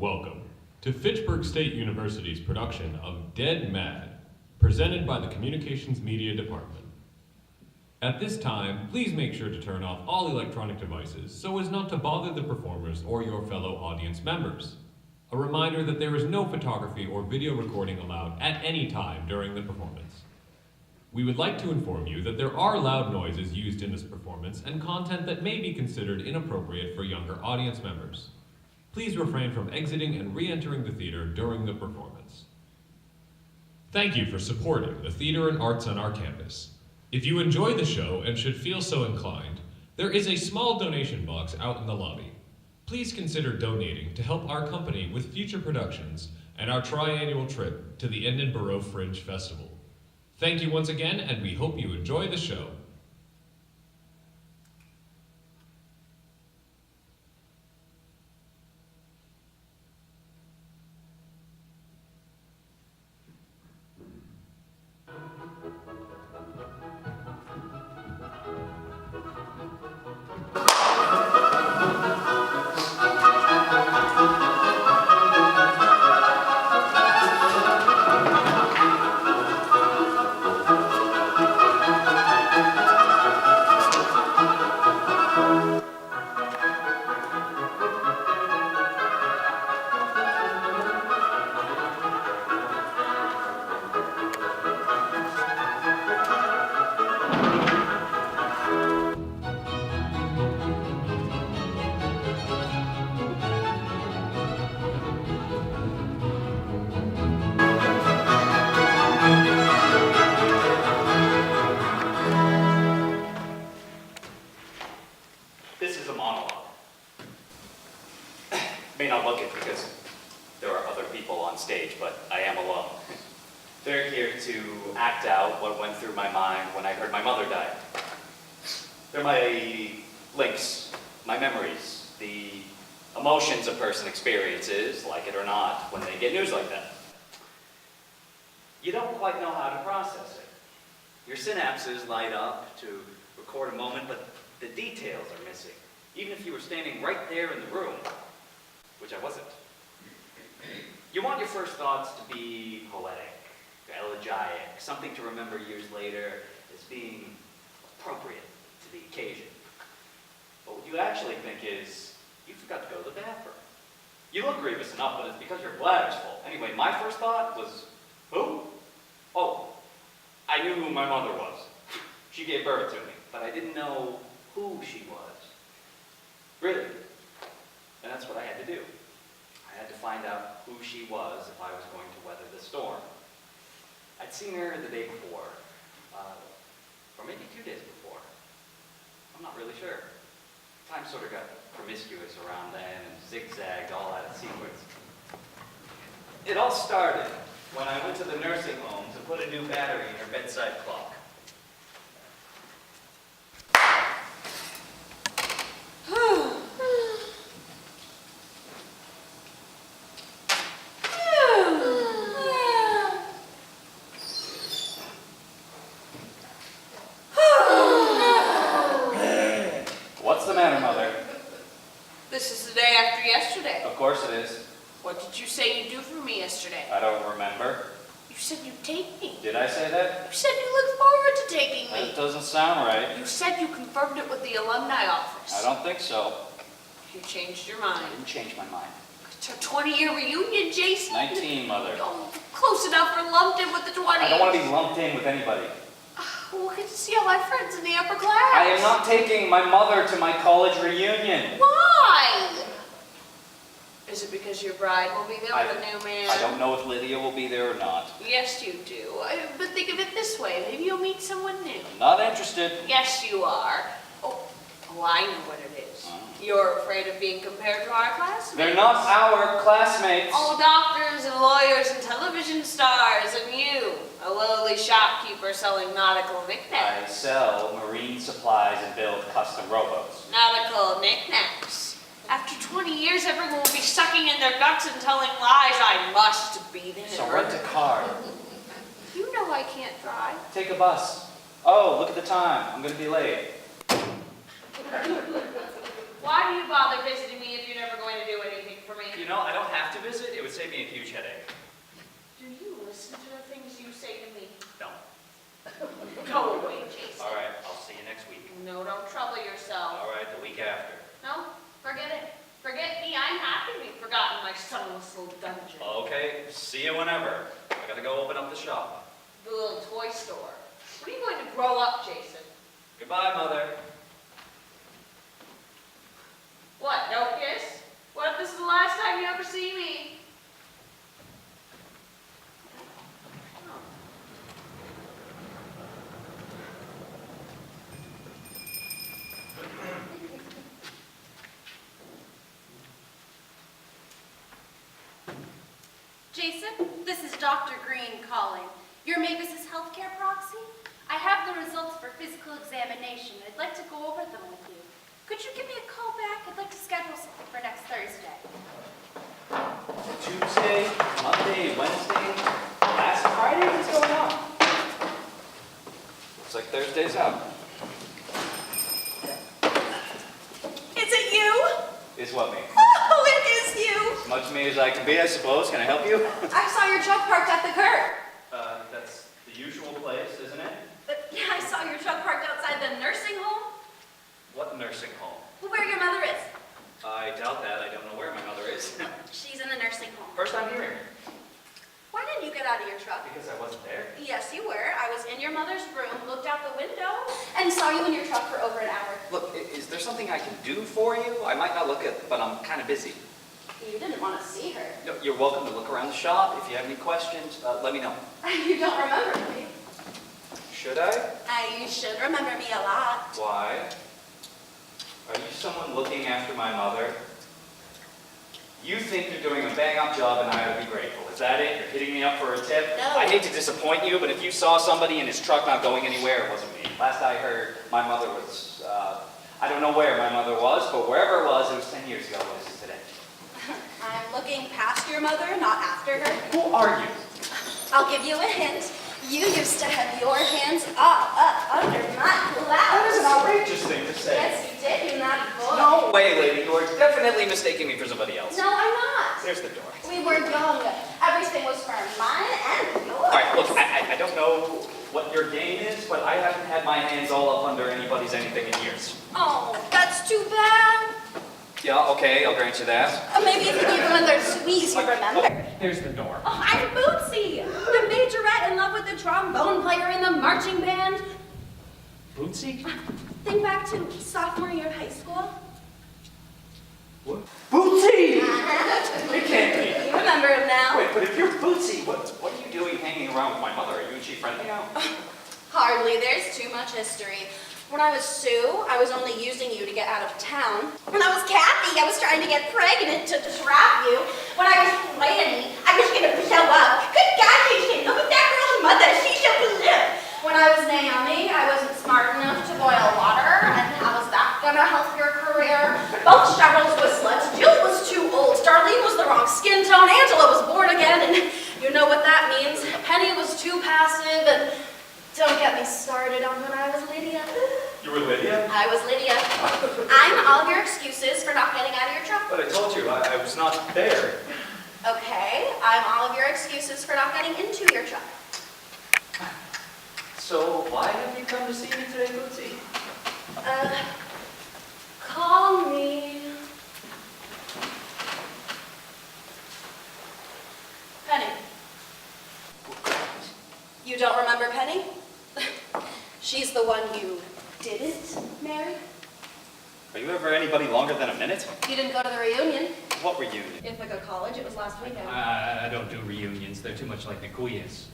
Welcome to Fitchburg State University's production of Dead Mad, presented by the Communications Media Department. At this time, please make sure to turn off all electronic devices so as not to bother the performers or your fellow audience members. A reminder that there is no photography or video recording allowed at any time during the performance. We would like to inform you that there are loud noises used in this performance and content that may be considered inappropriate for younger audience members. Please refrain from exiting and re-entering the theater during the performance. Thank you for supporting the theater and arts on our campus. If you enjoy the show and should feel so inclined, there is a small donation box out in the lobby. Please consider donating to help our company with future productions and our triannual trip to the Edinburgh Fringe Festival. Thank you once again, and we hope you enjoy the show. This is a monologue. May not look it because there are other people on stage, but I am alone. They're here to act out what went through my mind when I heard my mother died. They're my links, my memories, the emotions a person experiences, like it or not, when they get news like that. You don't quite know how to process it. Your synapses light up to record a moment, but the details are missing, even if you were standing right there in the room, which I wasn't. You want your first thoughts to be poetic, elegiac, something to remember years later as being appropriate to the occasion. But what you actually think is, you forgot to go to the bathroom. You look grievous enough, but it's because your bladder's full. Anyway, my first thought was, who? Oh, I knew who my mother was. She gave birth to me, but I didn't know who she was. Really. And that's what I had to do. I had to find out who she was if I was going to weather the storm. I'd seen her the day before, or maybe 2 days before. I'm not really sure. Time sort of got promiscuous around then and zigzagged all out of sequence. It all started when I went to the nursing home to put a new battery in her bedside clock. What's the matter, Mother? This is the day after yesterday. Of course it is. What did you say you'd do for me yesterday? I don't remember. You said you'd take me. Did I say that? You said you looked forward to taking me. That doesn't sound right. You said you confirmed it with the alumni office. I don't think so. You changed your I mind. didn't change my mind. It's our 20-year reunion, Jason. 19, Mother. Oh, close enough. We're lumped in with the 20s. I don't want to be lumped in with anybody. We'll get to see all my friends in the upper class. I am not taking my mother to my college reunion. Why? Is it because your bride will be there with a new man? I don't know if Lydia will be there or not. Yes, you do. But think of it this way. Maybe you'll meet someone new. Not interested. Yes, you are. Oh, I know what it is. You're afraid of being compared to our classmates. They're not our classmates. Oh, doctors and lawyers and television stars, and you, a lowly shopkeeper selling nautical I knickknacks. sell marine supplies and build custom rowboats. Nautical knickknacks. After 20 years, everyone will be sucking in their guts and telling lies. I must be there. So rent a car. You know I can't drive. Take a bus. Oh, look at the time. I'm going to be late. Why do you bother visiting me if you're never going to do anything for me? me. You know, I don't have to visit. It would save me a huge headache. Do you listen to the things you say to me? No. Go away, Jason. All right, I'll see you next week. No, don't trouble yourself. All right, the week after. No, forget it. Forget me. I'm happy to be forgotten in my sunless little dungeon. Okay, see you whenever. I gotta go open up the shop. The little toy store. When are you going to grow up, Jason? Goodbye, Mother. What, no kiss? What if this is the last time you ever see me? Oh. Jason, this is Dr. Green calling. Your Mavis's healthcare proxy? I have the results for physical examination. I'd like to go over them with you. Could you give me a call back? I'd like to schedule something for next Thursday. Tuesday, Monday, Wednesday, last Friday, what's going on? Looks like Thursday's out. Is it you? Is what me? Oh, it is you! As much me as I can be, I suppose. Can I help you? I saw your truck parked at the curb. That's the usual place, isn't it? Yeah, I saw your truck parked outside the nursing home. What nursing home? Where your mother is. I doubt that. I don't know where my mother is. She's in the nursing home. First time hearing. Why didn't you get out of your truck? Because I wasn't there. Yes, you were. I was in your mother's room, looked out the window, and saw you in your truck for over an hour. Look, is there something I can do for you? I might not look it, but I'm kind of busy. You didn't want to see her. No, you're welcome to look around the shop. If you have any questions, let me know. You don't remember me. Should I? You should remember me a lot. Why? Are you someone looking after my mother? You think you're doing a bang-up job and I ought to be grateful. Is that it? You're hitting me up for a tip? No. I hate to disappoint you, but if you saw somebody in his truck not going anywhere, it wasn't me. Last I heard, my mother was, I don't know where my mother was, but wherever it was 10 years ago. What is it today? I'm looking past your mother, not after her. Who are you? I'll give you a hint. You used to have your hands all up under my That is an blouse. outrageous thing to say. Yes, you did, you naughty boy. No way, lady. You are definitely mistaking me for somebody else. No, I'm not. There's the door. We were young. Everything was for mine and yours. All right, look, I don't know what your game is, but I haven't had my hands all up under anybody's anything in years. Oh, that's too bad. Yeah, okay, I'll grant you that. Maybe if you gave him another squeeze, you'd remember. There's the door. Oh, I'm Bootsy, the majorette in love with the trombone player in the marching band. Bootsy? Think back to sophomore year of high school. What? Bootsy! It can't be. You remember him now. Wait, but if you're Bootsy, what are you doing hanging around with my mother? Are you and she friendly now? Hardly. There's too much history. When I was Sue, I was only using you to get out of town. When I was Kathy, I was trying to get pregnant to trap you. When I was Lanny, I was going to blow up. Good God, Jason, look at that girl's mother. She's a balloon. When I was Naomi, I wasn't smart enough to boil water. And how was that going to help your career? Both Cheryls were sluts. Jill was too old. Darlene was the wrong skin tone. Angela was born again. And you know what that means. Penny was too passive. And don't get me started on when I was Lydia. You were Lydia? I was Lydia. I'm all of your excuses for not getting out of your truck. But I told you, I was not there. Okay, I'm all of your excuses for not getting into your truck. So why have you come to see me today, Bootsy? Call me Penny. You don't remember Penny? She's the one you didn't marry? Are you ever anybody longer than a minute? You didn't go to the reunion. What reunion? Ithaca College, it was last weekend. I don't do reunions. They're too much like Nicoias.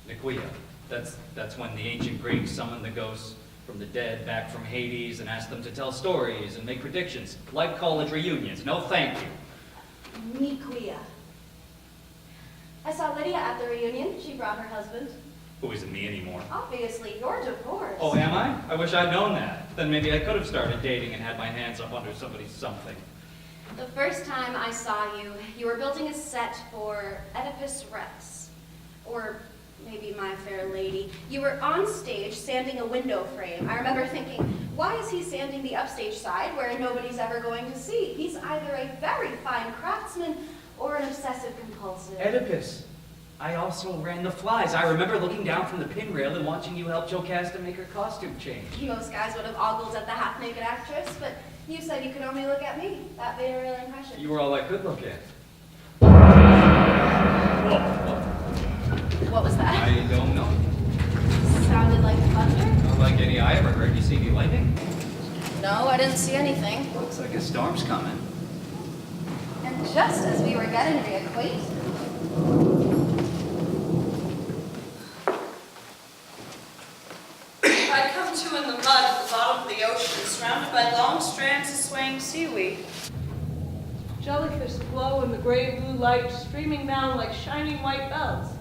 Nicoia. That's when the ancient Greeks summoned the ghosts from the dead back from Hades and asked them to tell stories and make predictions. Like college reunions. No thank you. Nicoia. I saw Lydia at the reunion. She brought her husband. Who isn't me anymore. Obviously, you're divorced. Oh, am I? I wish I'd known that. Then maybe I could have started dating and had my hands up under somebody's something. The first time I saw you, you were building a set for Oedipus Rex. Or maybe my fair lady, you were on stage sanding a window frame. I remember thinking, why is he sanding the upstage side where nobody's ever going to see? He's either a very fine craftsman or an obsessive-compulsive. Oedipus. I also ran the flies. I remember looking down from the pin rail and watching you help Jocasta make her costume change. Most guys would have ogled at the half-naked actress, but you said you could only look at me. That made a real impression. You were all I could look at. What was that? I don't know. Sounded like thunder? Not like any I ever heard. You see any lightning? No, I didn't see anything. Looks like a storm's coming. And just as we were getting reacquainted, I'd come to in the mud at the bottom of the ocean, surrounded by long strands of swaying seaweed. Jellyfish glow in the gray blue light, streaming down like shining white bells.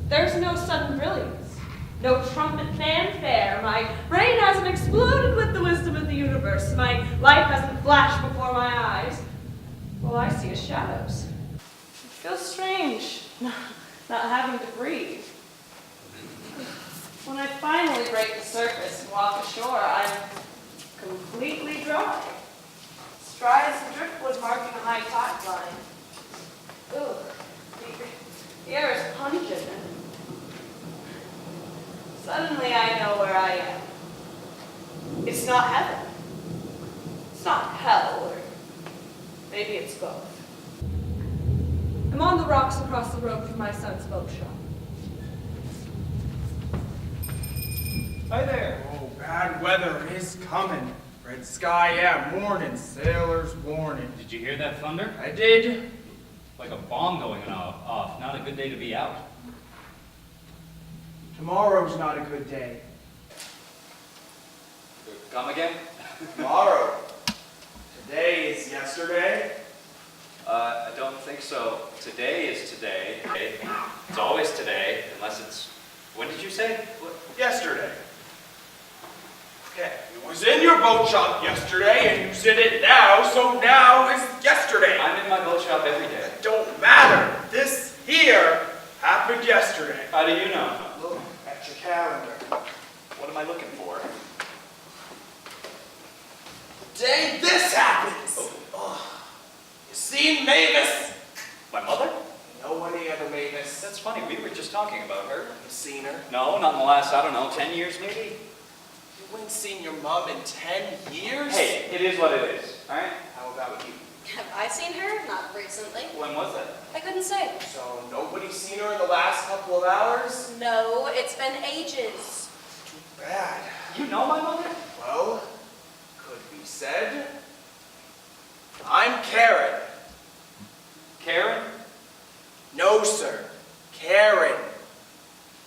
There's no sudden brilliance, no trumpet fanfare. My brain hasn't exploded with the wisdom of the universe. My life hasn't flashed before my eyes. All I see is shadows. It feels strange, not having to breathe. When I finally break the surface and walk ashore, I'm completely dry. As dry as the driftwood marking a high tide line. Ooh, the air is pungent, and suddenly I know where I am. It's not heaven. It's not hell, or maybe it's both. I'm on the rocks across the road from my son's boat shop. Hi there. Oh, bad weather is coming. Red sky, yeah, morning, sailors warning. Did you hear that thunder? I did. Like a bomb going off. Not a good day to be out. Tomorrow's not a good day. Come again? Tomorrow. Today is yesterday. I don't think so. Today is today. It's always today, unless it's... When did you say? What? Yesterday. Okay, you was in your boat shop yesterday, and you said it now, so now is yesterday. I'm in my boat shop every day. It don't matter. This here happened yesterday. How do you know? Look at your calendar. What am I looking for? The day this happens. Oh. You seen Mavis? My mother? No one ever Mavis. That's funny. We were just talking about her. You seen her? No, not in the last, I don't know, 10 years maybe? You ain't seen your mom in 10 years? Hey, it is what it is, all right? How about you? have I seen her? Not recently. When was that? I couldn't say. So nobody's seen her in the last couple of hours? No, it's been ages. Too bad. You know my mother? Well, could be said. I'm Karen. Karen? No, sir. Karen.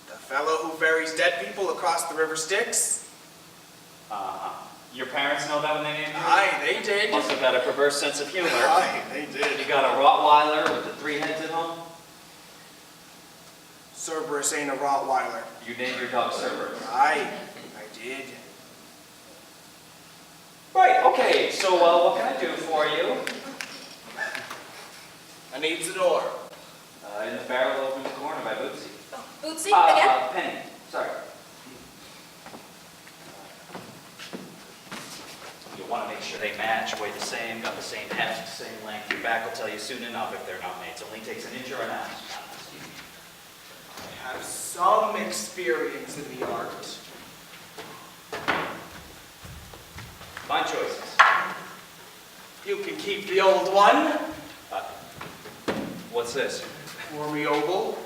The fellow who buries dead people across the river Styx? Your parents know that when they named you? Aye, they did. Must have had a perverse sense of humor. Aye, they did. You got a Rottweiler with the 3 heads at home? Cerberus ain't a Rottweiler. You named your dog Cerberus. Aye, I did. Right, okay, so what can I do for you? I needs an oar. In the barrel over in the corner by Bootsy. Oh, Bootsy, again? Penny, sorry. You'll want to make sure they match, weigh the same, got the same heft, same length. Your back will tell you soon enough if they're not mates. It only takes an inch or an ounce. I have some experience in the art. My choices. You can keep the old one. What's this? For me oval.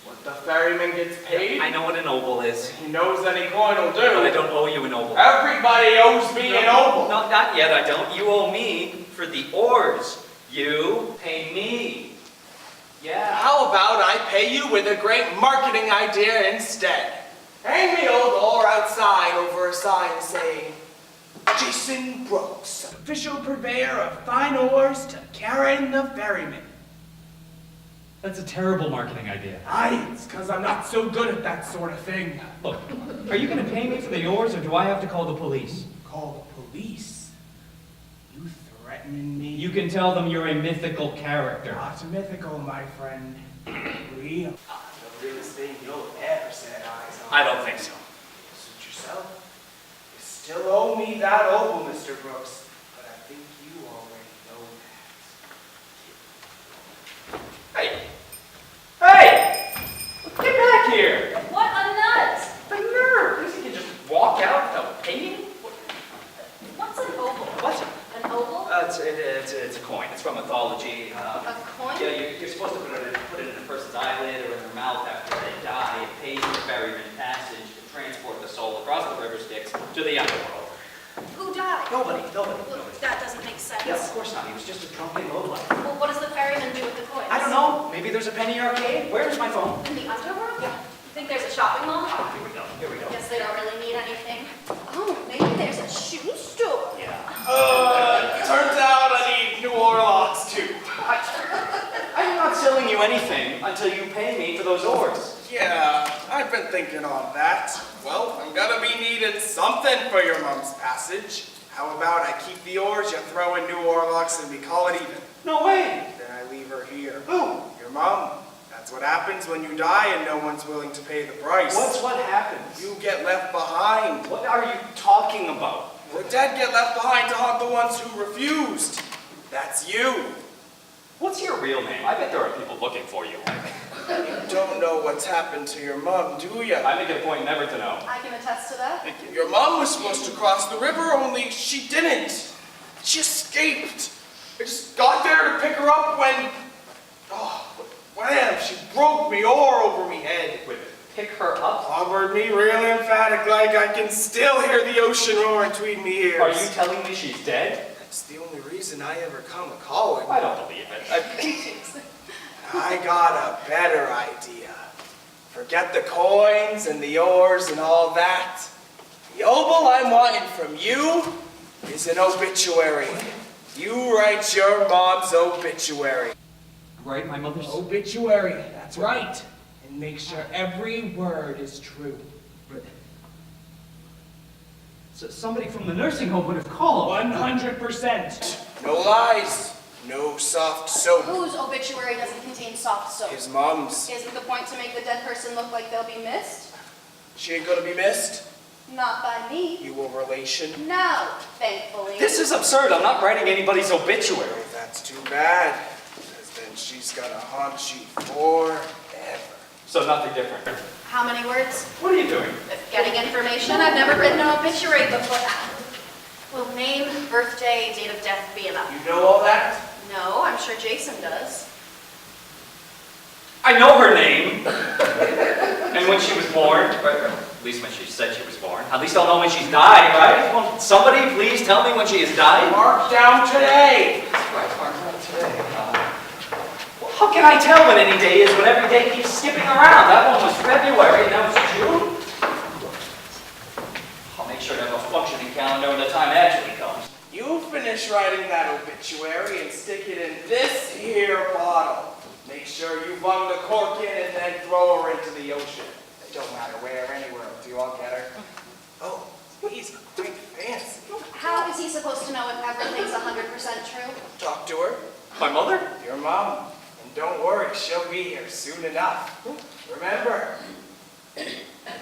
What the ferryman gets paid. I know what an oval is. He knows any coin will do. But I don't owe you an oval. Everybody owes me an oval. No, not yet, I don't. You owe me for the oars. You pay me. Yeah. How about I pay you with a great marketing idea instead? Hang the old oar outside over a sign saying, Jason Brooks, official purveyor of fine oars to Karen the ferryman. That's a terrible marketing idea. Aye, it's because I'm not so good at that sort of thing. Look, are you going to pay me for the oars, or do I have to call the police? Call the police? You threatening me? You can tell them you're a mythical character. Not mythical, my friend. Real. the realest thing you'll ever set eyes on. I don't think so. Suit yourself. You still owe me that opal, Mr. Brooks, but I think you already know that. Hey! Hey! Get back here! What a nut! The nerve! You can just walk out without paying? What's an oval? What? An oval? It's a coin. It's from mythology. A coin? Yeah, you're supposed to put it in a person's eyelid or in their mouth after they die. It pays for ferryman passage to transport the soul across the river Styx to the underworld. Who died? Nobody. Well, that doesn't make sense. Yeah, of course not. He was just a drunken lowlife. Well, what does the ferryman do with the coins? I don't know. Maybe there's a penny arcade. Where's my phone? In the underworld? Yeah. You think there's a shopping mall? Here we go. Here we go. Guess they don't really need anything. Oh, maybe there's a shoe store. Yeah. Turns out I need new Orlocks too. I'm not selling you anything until you pay me for those oars. Yeah, I've been thinking on that. Well, I'm gonna be needing something for your mom's passage. How about I keep the oars, you throw in new Orlocks, and we call it even? No way. Then I leave her here. Who? Your mom. That's what happens when you die and no one's willing to pay the price. What happens? You get left behind. What are you talking about? The dead get left behind to haunt the ones who refused. That's you. What's your real name? I bet there are people looking for you. You don't know what's happened to your mom, do you? I make it a point never to know. I can attest to that. Your mom was supposed to cross the river, only she didn't. She escaped. I just got there to pick her up when... Oh, wham! She broke me oar over me head. Wait, pick her up? Clobbered me real emphatic like I can still hear the ocean roar between me ears. Are you telling me she's dead? That's the only reason I ever come a-calling. I don't believe it. I got a better idea. Forget the coins and the oars and all that. The opal I'm wanting from you is an obituary. You write your mom's obituary. Right, my mother's... Obituary, that's right. And make sure every word is true. So somebody from the nursing home would have called. 100%. No lies. No soft soap. Whose obituary doesn't contain soft soap? His mom's. Isn't the point to make the dead person look like they'll be missed? She ain't gonna be missed. Not by me. You a relation? No, thankfully. This is absurd. I'm not writing anybody's obituary. Oh, that's too bad. Because then she's gonna haunt you forever. So nothing different. How many words? What are you doing? Getting information. I've never written an obituary before. Will name, birthday, date of death be enough? You know all that? No, I'm sure Jason does. I know her name. And when she was born, or at least when she said she was born. At least I'll know when she's died, right? Won't somebody please tell me when she has died? Mark down today. Right, mark down today. How can I tell when any day is when every day keeps skipping around? That one was February, now it's June. I'll make sure to have a functioning calendar when the time actually comes. You finish writing that obituary and stick it in this here bottle. Make sure you bung the cork in and then throw her into the ocean. It don't matter where, anywhere. Do you all get her? Oh, he's quite fancy. How is he supposed to know if everything's 100% true? Talk to her. My mother? Your mom. And don't worry, she'll be here soon enough. Remember,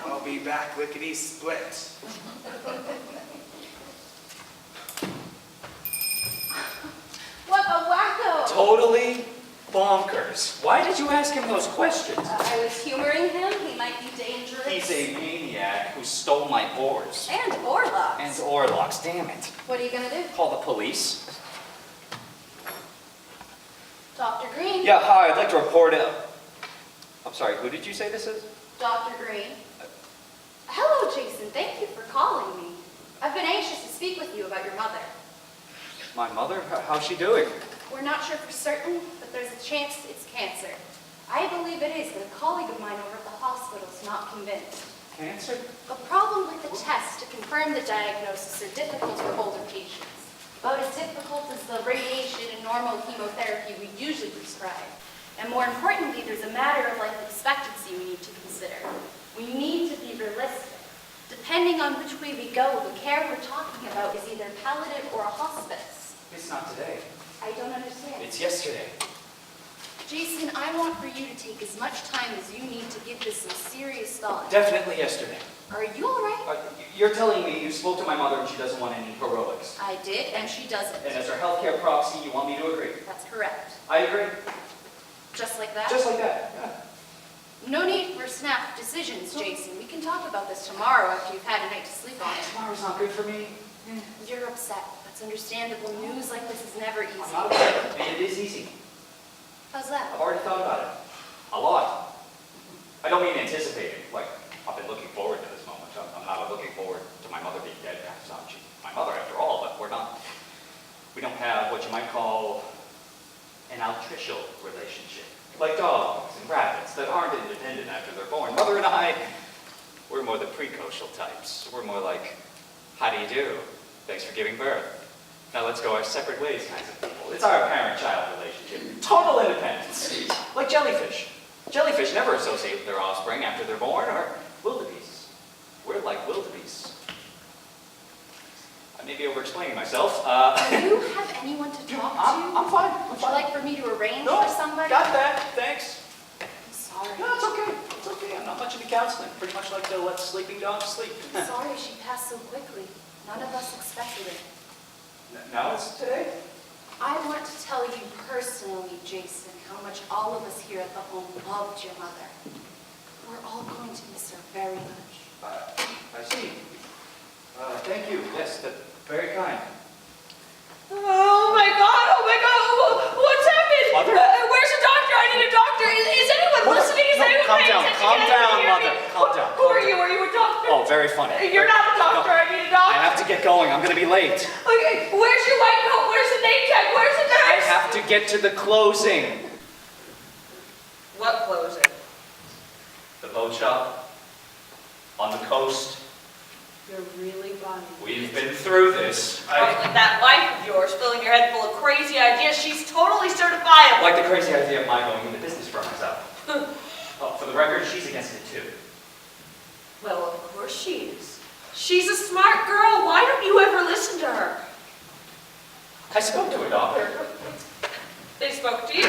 I'll be back lickety-split. What a wacko! Totally bonkers. Why did you ask him those questions? I was humoring him. He might be dangerous. He's a maniac who stole my oars. And Orlocks. And oarlocks, damn it. What are you gonna do? Call the police. Dr. Green? Yeah, hi, I'd like to report it. I'm sorry, who did you say this is? Dr. Green. Hello, Jason. Thank you for calling me. I've been anxious to speak with you about your mother. My mother? How's she doing? We're not sure for certain, but there's a chance it's cancer. I believe it is, but a colleague of mine over at the hospital is not convinced. Cancer? The problem with the tests to confirm the diagnosis are difficult for older patients. About as difficult as the radiation and normal chemotherapy we usually prescribe. And more importantly, there's a matter of life expectancy we need to consider. We need to be realistic. Depending on which way we go, the care we're talking about is either palliative or a hospice. It's not today. I don't understand. It's yesterday. Jason, I want for you to take as much time as you need to give this some serious thought. Definitely yesterday. Are you all right? You're telling me you spoke to my mother and she doesn't want any heroics. I did, and she doesn't. And as her healthcare proxy, you want me to agree? That's correct. I agree. Just like that? Just like that, yeah. No need for snap decisions, Jason. We can talk about this tomorrow after you've had a night to sleep on it. Tomorrow's not good for me. You're upset. That's understandable. News like this is never easy. I'm not upset. And it is easy. How's that? I've already thought about it. A lot. I don't mean anticipating. Like, I've been looking forward to this moment. I'm not looking forward to my mother being dead. She's my mother after all, but we don't have what you might call an altricial relationship. Like dogs and rabbits that aren't independent after they're born. Mother and I, we're more the precocial types. We're more like, how do you do? Thanks for giving birth. Now let's go our separate ways kinds of people. It's our parent-child relationship. Total independence. Like jellyfish. Jellyfish never associate with their offspring after they're born, or wildebeests. We're like wildebeests. I may be over-explaining myself. Do you have anyone to talk to? I'm fine. Would you like for me to arrange No, for somebody? got that. Thanks. I'm sorry. No, it's okay. It's okay. I'm not much into counseling. Pretty much like to let sleeping dogs sleep. I'm sorry she passed so quickly. None of us expected it. Now it's today. I want to tell you personally, Jason, how much all of us here at the home loved your mother. We're all going to miss her very much. I see. Thank you. Yes, that's very kind. Oh my God! What's happened? Mother? Where's the doctor? I need a doctor. Is anyone Mother, listening? Is no, anyone calm paying down, attention? calm Can down, anyone hear Mother, me? calm down, Who calm are you? down. Are you a doctor? Oh, very funny. You're not a doctor. No. I need a doctor. I have to get going. I'm going to be late. Okay, where's your white coat? Where's the name tag? Where's the I nurse? have to get to the closing. What closing? The boat shop on the coast. You're really buying. We've been through this. Like that wife of yours filling your head full of crazy ideas. She's totally certifiable. Like the crazy idea of my going into business for myself. Oh, for the record, she's against it too. Well, of course she is. She's a smart girl. Why don't you ever listen to her? I spoke to a doctor. They spoke to you.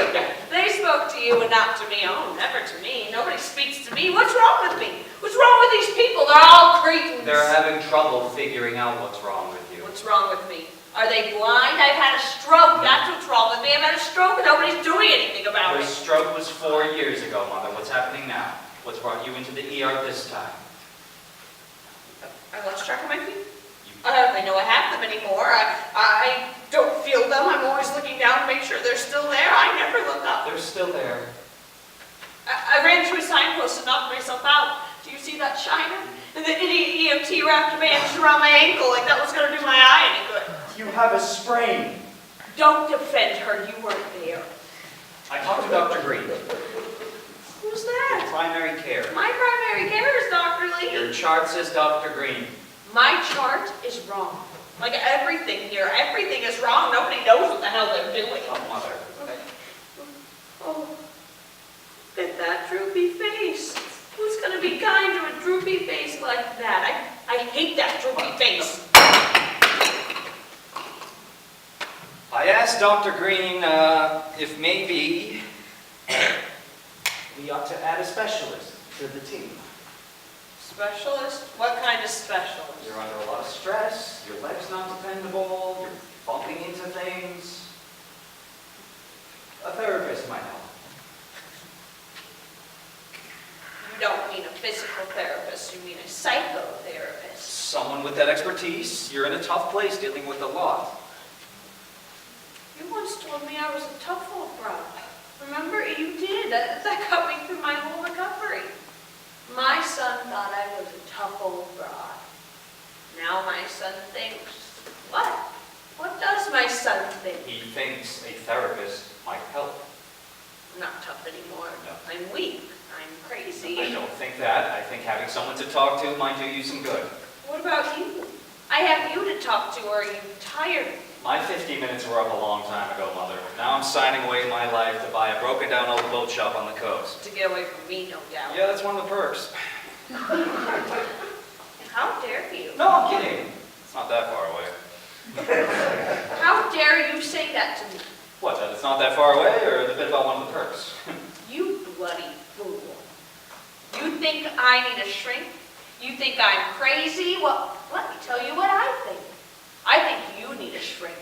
They spoke to you and not to me. Oh, never to me. Nobody speaks to me. What's wrong with me? What's wrong with these people? They're all cretins. They're having trouble figuring out what's wrong with you. What's wrong with me? Are they blind? I've had a stroke. That's what's wrong with me. I've had a stroke and nobody's doing anything about The it. stroke was 4 years ago, Mother. What's happening now? What's brought you into the ER this time? I lost track of my feet. I hardly know I have them anymore. I don't feel them. I'm always looking down to make sure they're still there. I never look up. They're still there. I ran through a signpost and knocked myself out. Do you see that shiner? And the idiot EMT wrapped a bandage around my ankle like that was going to do my eye any good. You have a sprain. Don't defend her. You weren't there. I talked to Dr. Green. Who's that? Primary care. My primary care is Dr. Lee. Your chart says Dr. Green. My chart is wrong. Like everything here, everything is wrong. Nobody knows what the hell they're doing. Oh, Mother. Oh, look at that droopy face. Who's going to be kind to a droopy face like that? I hate that droopy face. I asked Dr. Green if maybe we ought to add a specialist to the team. Specialist? What kind of specialist? You're under a lot of stress, your leg's not dependable, you're bumping into things. A therapist might help. You don't mean a physical therapist, you mean a psychotherapist. Someone with that expertise. You're in a tough place dealing with a lot. You once told me I was a tough old broad. Remember? You did. That got me through my whole recovery. My son thought I was a tough old broad. Now my son thinks, what? What does my son think? He thinks a therapist might help. I'm not tough anymore. No. I'm weak. I'm crazy. I don't think that. I think having someone to talk to might do you some good. What about you? I have you to talk to, or are you tired? My 15 minutes were up a long time ago, Mother. Now I'm signing away my life to buy a broken down old boat shop on the coast. To get away from me, no doubt. Yeah, that's one of the perks. How dare you? No, I'm kidding. It's not that far away. How dare you say that to me? What, that it's not that far away, or the bit about one of the perks? You bloody fool. You think I need a shrink? You think I'm crazy? Well, let me tell you what I think. I think you need a shrink.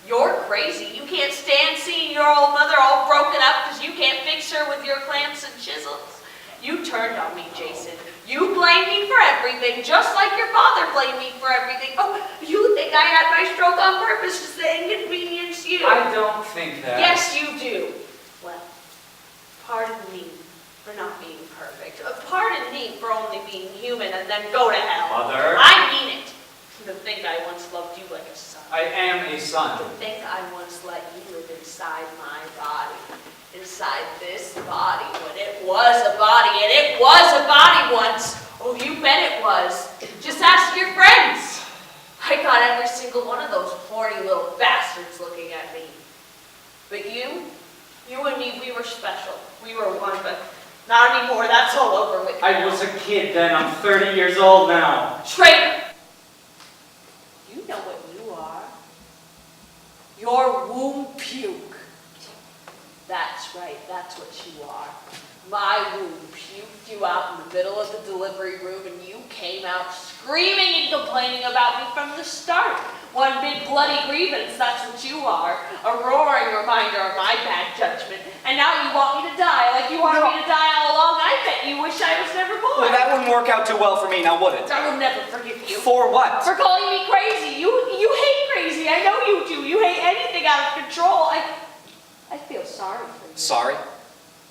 You're crazy. You can't stand seeing your old mother all broken up because you can't fix her with your clamps and chisels. You turned on me, Jason. You blame me for everything, just like your father blamed me for everything. Oh, you think I had my stroke on purpose just to inconvenience you? I don't think that. Yes, you do. Well, pardon me for not being perfect. Pardon me for only being human and then go to hell. Mother. I mean it. To think I once loved you like a son. I am a son. To think I once let you live inside my body. Inside this body when it was a body, and it was a body once. Oh, you bet it was. Just ask your friends. I got every single one of those horny little bastards looking at me. But you and me, we were special. We were one, but not anymore. That's all over with. I was a kid then. I'm 30 years old now. Traitor! You know what you are. You're womb puke. That's right, that's what you are. My womb puked you out in the middle of the delivery room and you came out screaming and complaining about me from the start. One big bloody grievance, that's what you are. A roaring reminder of my bad judgment. And now you want me to die like you wanted me to die all along. I bet you wish I was never born. Well, that wouldn't work out too well for me, now would it? I will never forgive you. For what? For calling me crazy. You hate crazy. I know you do. You hate anything out of control. I feel sorry for you. Sorry?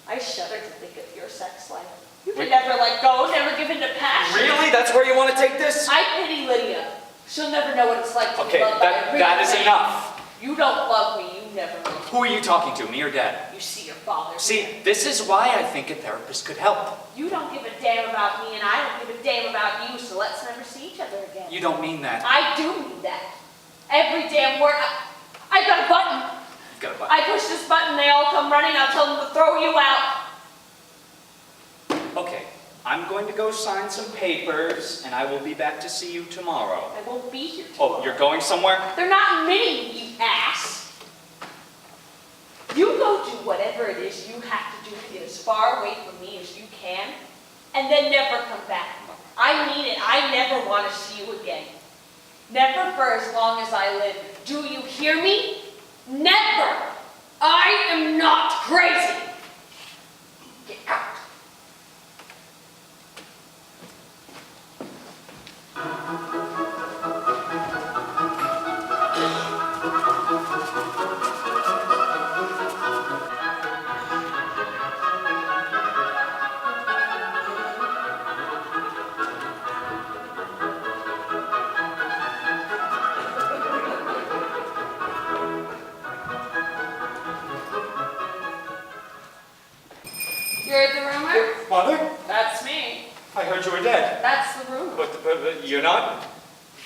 I shudder to think of your sex life. You can never let go, never give in to passion. Really? That's where you want to take this? I pity Lydia. She'll never know what it's like to Okay, be loved by a real that is man. enough. You don't love me. You never will. Who are you talking to, me or Dad? You see your father. See, this is why I think a therapist could help. You don't give a damn about me, and I don't give a damn about you, so let's never see each other again. You don't mean that. I do mean that. Every damn word. I've got a button. You've got a button. I push this button, they all come running. I'll tell them to throw you out. Okay, I'm going to go sign some papers, and I will be back to see you tomorrow. I won't be here tomorrow. Oh, you're going somewhere? They're not many, you ass. You go do whatever it is you have to do to get as far away from me as you can, and then never come back. I mean it. I never want to see you again. Never for as long as I live. Do you hear me? Never. I am not crazy. Get out. You heard the rumor? Mother? That's me. I heard you were dead. That's the rumor. But you're not?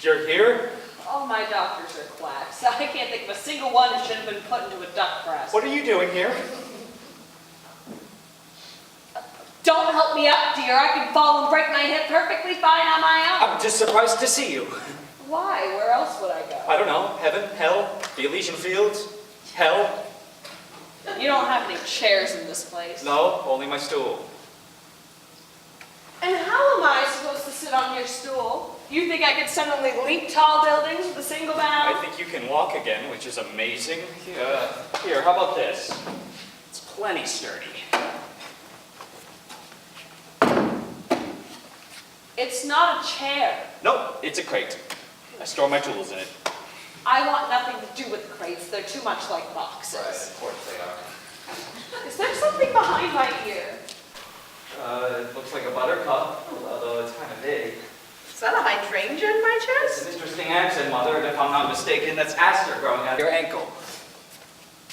You're here? All my doctors are quacks. I can't think of a single one that should have been put into a duck press. What are you doing here? Don't help me up, dear. I can fall and break my hip perfectly fine on my own. I'm just surprised to see you. Why? Where else would I go? I don't know. Heaven? Hell? The Elysian Fields? Hell? You don't have any chairs in this place. No, only my stool. And how am I supposed to sit on your stool? You think I could suddenly leap tall buildings with a single bound? I think you can walk again, which is amazing. Here, how about this? It's plenty sturdy. It's not a chair. Nope, it's a crate. I store my tools in it. I want nothing to do with crates. They're too much like boxes. Of course they are. Is there something behind my ear? It looks like a buttercup, although it's kind of big. Is that a hydrangea in my It's chest? an interesting accent, Mother, and if I'm not mistaken, that's aster growing out of your ankle.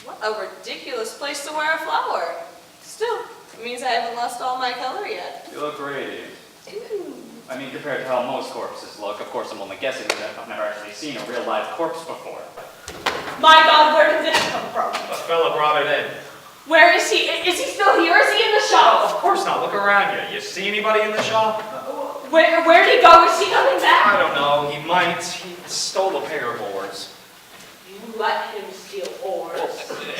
What a ridiculous place to wear a flower. Still, it means I haven't lost all my color yet. You look radiant. Ooh. I mean, compared to how most corpses look, of course I'm only guessing that I've never actually seen a real live corpse before. My God, where did this come from? A fella brought it in. Where is he? Is he still here? Is he in the Of shop? course not, look around you. You see anybody in the shop? Where'd he go? Is he coming back? I don't know, he might. He stole a pair of oars. You let him steal oars.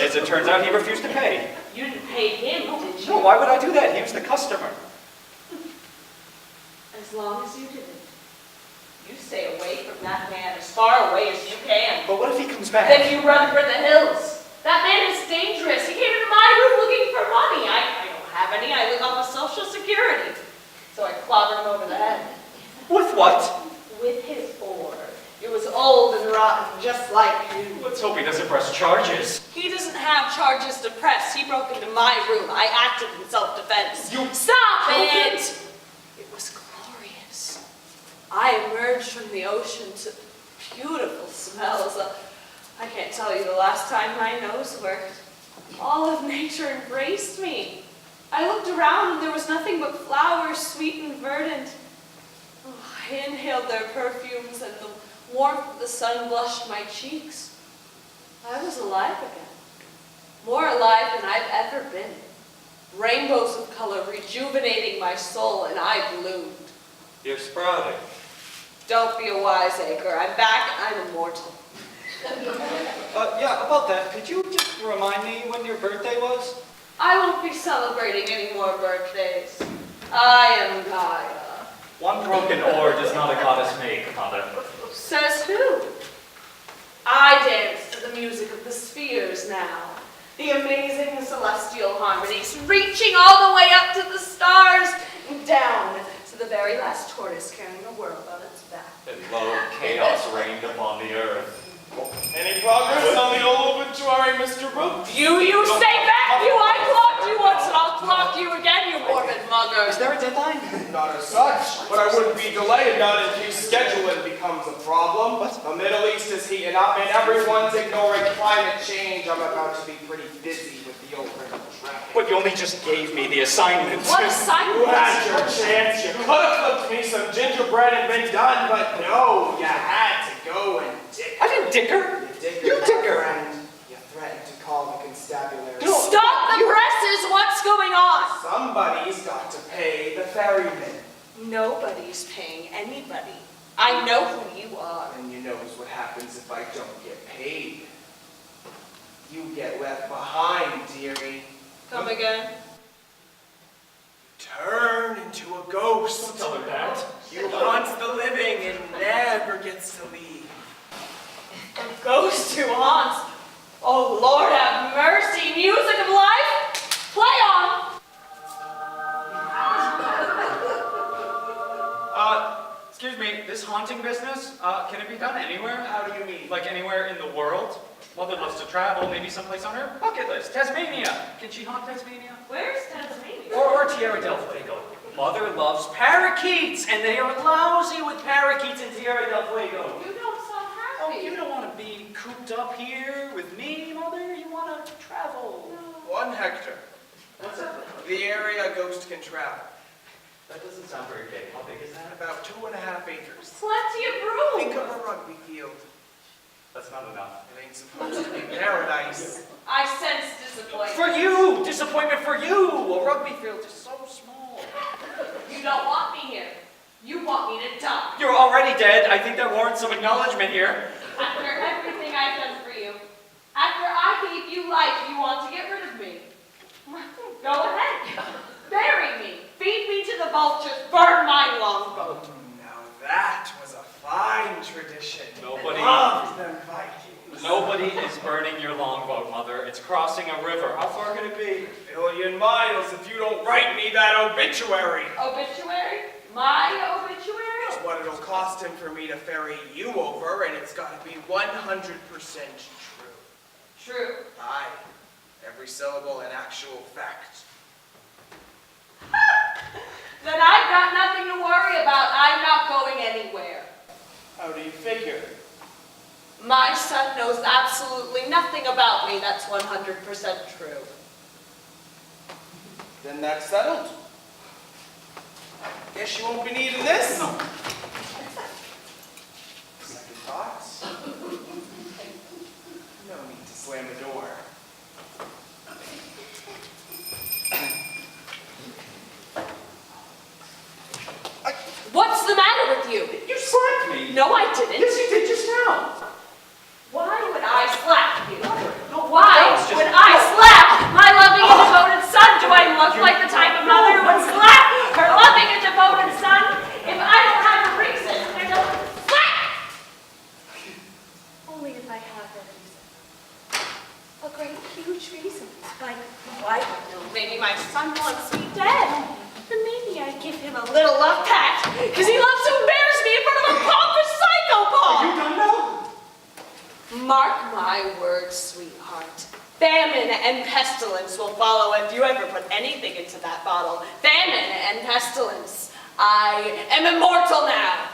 As it turns out, he refused to pay. You didn't pay him, did you? No, why would I do that? He was the customer. As long as you didn't. You stay away from that man as far away as you can. But what if he comes back? Then you run for the hills. That man is dangerous. He came into my room looking for money. I don't have any. I live off of Social Security. So I clobbered him over the head. With what? With his oar. It was old and rotten, just like you. Let's hope he doesn't press charges. He doesn't have charges to press. He broke into my room. I acted in self-defense. You- Stop it! It was glorious. I emerged from the ocean to beautiful smells. I can't tell you the last time my nose worked. All of nature embraced me. I looked around and there was nothing but flowers, sweet and verdant. Oh, I inhaled their perfumes and the warmth of the sun blushed my cheeks. I was alive again. More alive than I've ever been. Rainbows of color rejuvenating my soul, and I bloomed. You're sprouting. Don't be a wiseacre. I'm back and I'm immortal. Yeah, about that, could you just remind me when your birthday was? I won't be celebrating any more birthdays. I am Gaia. One broken oar does not a goddess make, Mother. Says who? I dance to the music of the spheres now. The amazing celestial harmonies reaching all the way up to the stars and down to the very last tortoise carrying the world on its back. And lo, chaos reigned upon the earth. Any progress on the old obituary, Mr. Brooks? You stay back, you! I clocked you once and I'll clock you again, you morbid mugger. Is there a deadline? Not as such, but I wouldn't be delayed not in case scheduling becomes a problem. What? The Middle East is heating up and everyone's ignoring climate change. I'm about to be pretty busy with the overnight traffic. But you only just gave me the assignment. What assignment? You had your chance. You could have flipped me some gingerbread and been done, but no, you had to go and dick. I didn't dicker. You You dicker. And you threatened to call the constabulary. Stop the presses! What's going on? Somebody's got to pay the ferryman. Nobody's paying anybody. I know who you are. And you knows what happens if I don't get paid. You get left behind, dearie. Come again? Turn into a ghost. Don't tell her that. You haunts the living and never gets to leave. A ghost who haunts. Oh, Lord have mercy. Music of life? Play on. Excuse me, this haunting business, can it be done anywhere? How do you mean? Like anywhere in the world? Mother loves to travel, maybe someplace on her bucket list. Tasmania! Can she haunt Tasmania? Where's Tasmania? Or Tierra del Fuego. Mother loves parakeets, and they are lousy with parakeets in Tierra del Fuego. You don't sound Oh, happy. you don't want to be cooped up here with me, Mother. You want to travel. 1 hectare. What's that? The area a ghost can travel. That doesn't sound very big. How big is that? About 2.5 acres. Plenty of room. Think of a rugby field. That's not enough. It ain't supposed to be paradise. I sense disappointment. For you! Disappointment for you! A rugby field is so small. You don't want me here. You want me to die. You're already dead. I think that warrants some acknowledgement here. After everything I've done for you, after I gave you life, you want to get rid of me. Go ahead. Bury me. Feed me to the vultures. Burn my longboat. Now that was a fine tradition. Nobody- Loved them Vikings. Nobody is burning your longboat, Mother. It's crossing a river. How far could it be? 1,000,000,000 miles if you don't write me that obituary. Obituary? My obituary? It's what it'll cost him for me to ferry you over, and it's got to be 100% true. True. Aye, every syllable an actual fact. Then I've got nothing to worry about. I'm not going anywhere. How do you figure? My son knows absolutely nothing about me. That's 100% true. Then that's settled. Guess you won't be needing this. Second thoughts? No need to slam the door. What's the matter with you? You slapped me. No, I didn't. Yes, you did just now. Why would I slap you? No, Why that was just- would I don't know. Maybe my son wants me dead. Or maybe I give him a little love pat, because he loves to embarrass me in front of a pompous psychopath. Are you done now? Mark my words, sweetheart. Famine and pestilence will follow if you ever put anything into that bottle. Famine and pestilence. I am immortal now.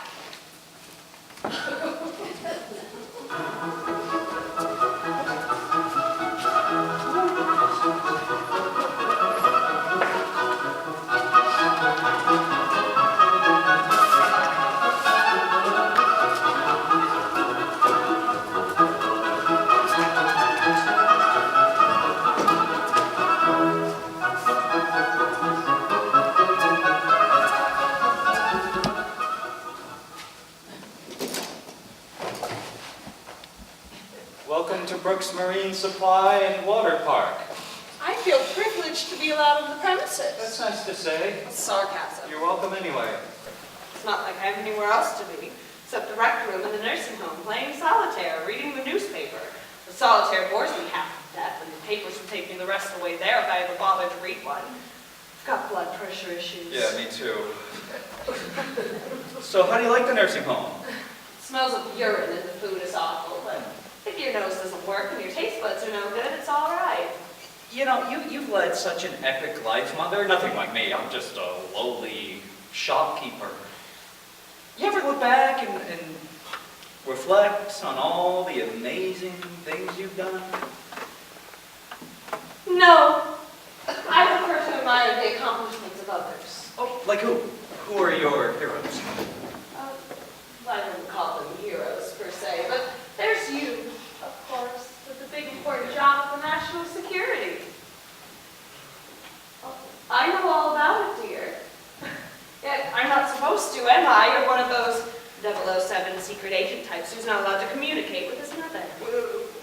Welcome to Brooks Marine Supply and Water Park. I feel privileged to be allowed on the premises. That's nice to say. Sarcasm. You're welcome anyway. It's not like I have anywhere else to be, except the rec room and the nursing home, playing solitaire, reading the newspaper. The solitaire bores me half to death, and the papers would take me the rest of the way there if I ever bothered to read one. I've got blood pressure issues. Yeah, me too. So how do you like the nursing home? It smells of urine and the food is awful, but if your nose doesn't work and your taste buds are no good, it's all right. You know, you've led such an epic life, Mother. Nothing like me. I'm just a lowly shopkeeper. You ever look back and reflect on all the amazing things you've done? No, I prefer to admire the accomplishments of others. Oh, like who? Who are your heroes? I wouldn't call them heroes per se, but there's you, of course, with the big important job of the national security. Oh, I know all about it, dear. Yeah, I'm not supposed to, am I? You're one of those 007 secret agent types who's not allowed to communicate with his mother.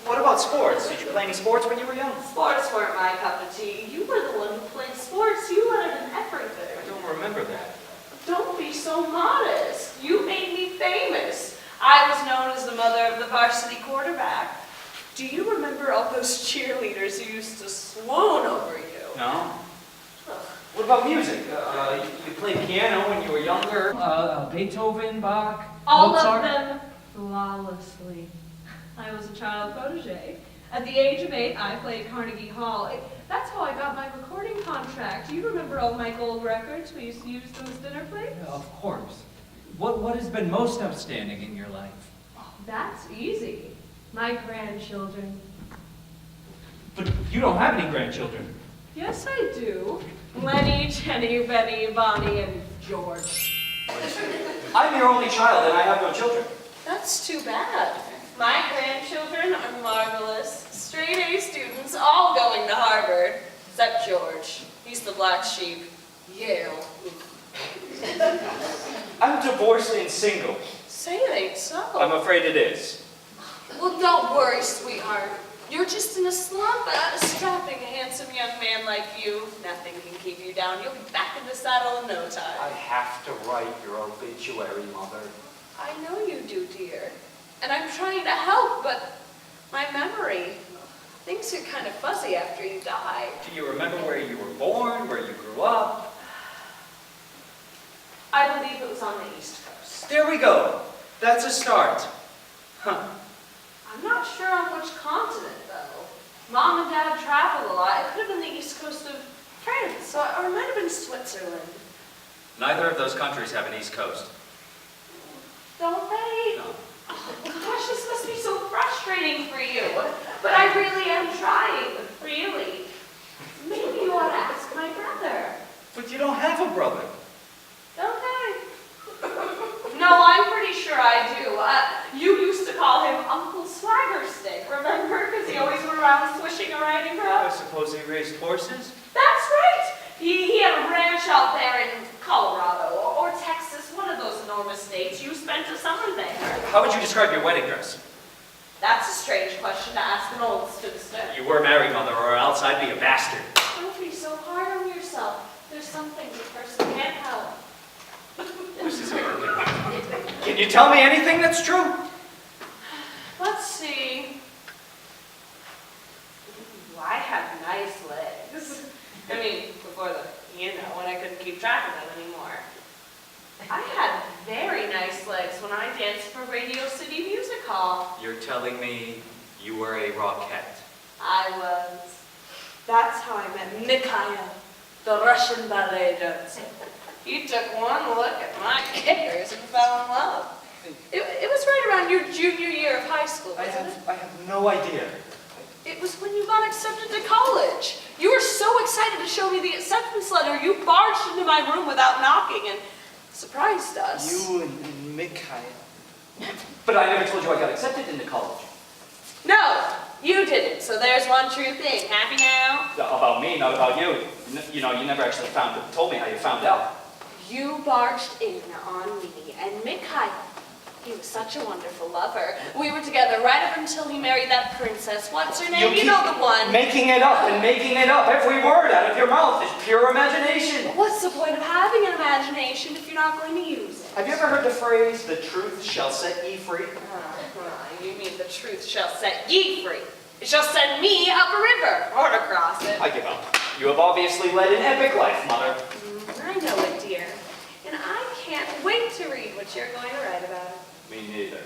What about sports? Did you play any sports when you were young? Sports weren't my cup of tea. You were the one who played sports. You wanted in everything. I don't remember that. Don't be so modest. You made me famous. I was known as the mother of the varsity quarterback. Do you remember all those cheerleaders who used to swoon over you? No. Ugh. What about music? You played piano when you were younger? Beethoven, Bach, All Mozart? of them flawlessly. I was a child protege. At the age of 8, I played Carnegie Hall. That's how I got my recording contract. You remember all my gold records we used to use them as dinner plates? Yeah, of course. What has been most outstanding in your life? That's easy. My grandchildren. But you don't have any grandchildren. Yes, I do. Lenny, Jenny, Benny, Bonnie, and George. I'm your only child and I have no children. That's too bad. My grandchildren are marvelous, straight-A students, all going to Harvard, except George. He's the black sheep. Yale. I'm divorced and single. Say it ain't so. I'm afraid it is. Well, don't worry, sweetheart. You're just in a slump. Strapping a handsome young man like you, nothing can keep you down. You'll be back in the saddle in no time. I have to write your obituary, Mother. I know you do, dear. And I'm trying to help, but my memory, things are kind of fuzzy after you die. Do you remember where you were born, where you grew up? I believe it was on the East Coast. There we go. That's a start. Huh. I'm not sure on which continent, though. Mom and Dad traveled a lot. It could have been the East Coast of France, or it might have been Switzerland. Neither of those countries have an East Coast. Don't they? No. Oh, gosh, this must be so frustrating for you. But I really am trying, really. Maybe you ought to ask my brother. But you don't have a brother. Don't I? No, I'm pretty sure I do. You used to call him Uncle Swaggerstick, remember? Because he always went around swishing a riding I crop. suppose he raised horses? That's right. He had a ranch out there in Colorado or Texas, one of those enormous states. You spent a summer there. How would you describe your wedding dress? That's a strange question to ask an old spinster. You were married, Mother, or else I'd be a bastard. Don't be so hard on yourself. There's some things a person can't help. This is arrogant. Can you tell me anything that's true? Let's see. Ooh, I have nice legs. before when I couldn't keep track of them anymore. I had very nice legs when I danced for Radio City Music Hall. You're telling me you were a rockette? I was. That's how I met Mikhail, the Russian ballet dancer. He took one look at my kickers and fell in love. It was right around your junior year of high school, wasn't it? I have no idea. It was when you got accepted to college. You were so excited to show me the acceptance letter, you barged into my room without knocking and surprised us. You and Mikhail. But I never told you I got accepted into college. No, you didn't, so there's one true thing. Happy now? About me, not about you. You know, you never actually told me how you found out. You barged in on me, and Mikhail, he was such a wonderful lover. We were together right up until he married that princess. What's her name? You know the one. Making it up and making it up. Every word out of your mouth is pure imagination. What's the point of having an imagination if you're not going to use it? Have you ever heard the phrase, the truth shall set ye free? You mean the truth shall set ye free. It shall send me up a river or across it. I give up. You have obviously led an epic life, Mother. I know it, dear. And I can't wait to read what you're going to write about it. Me neither.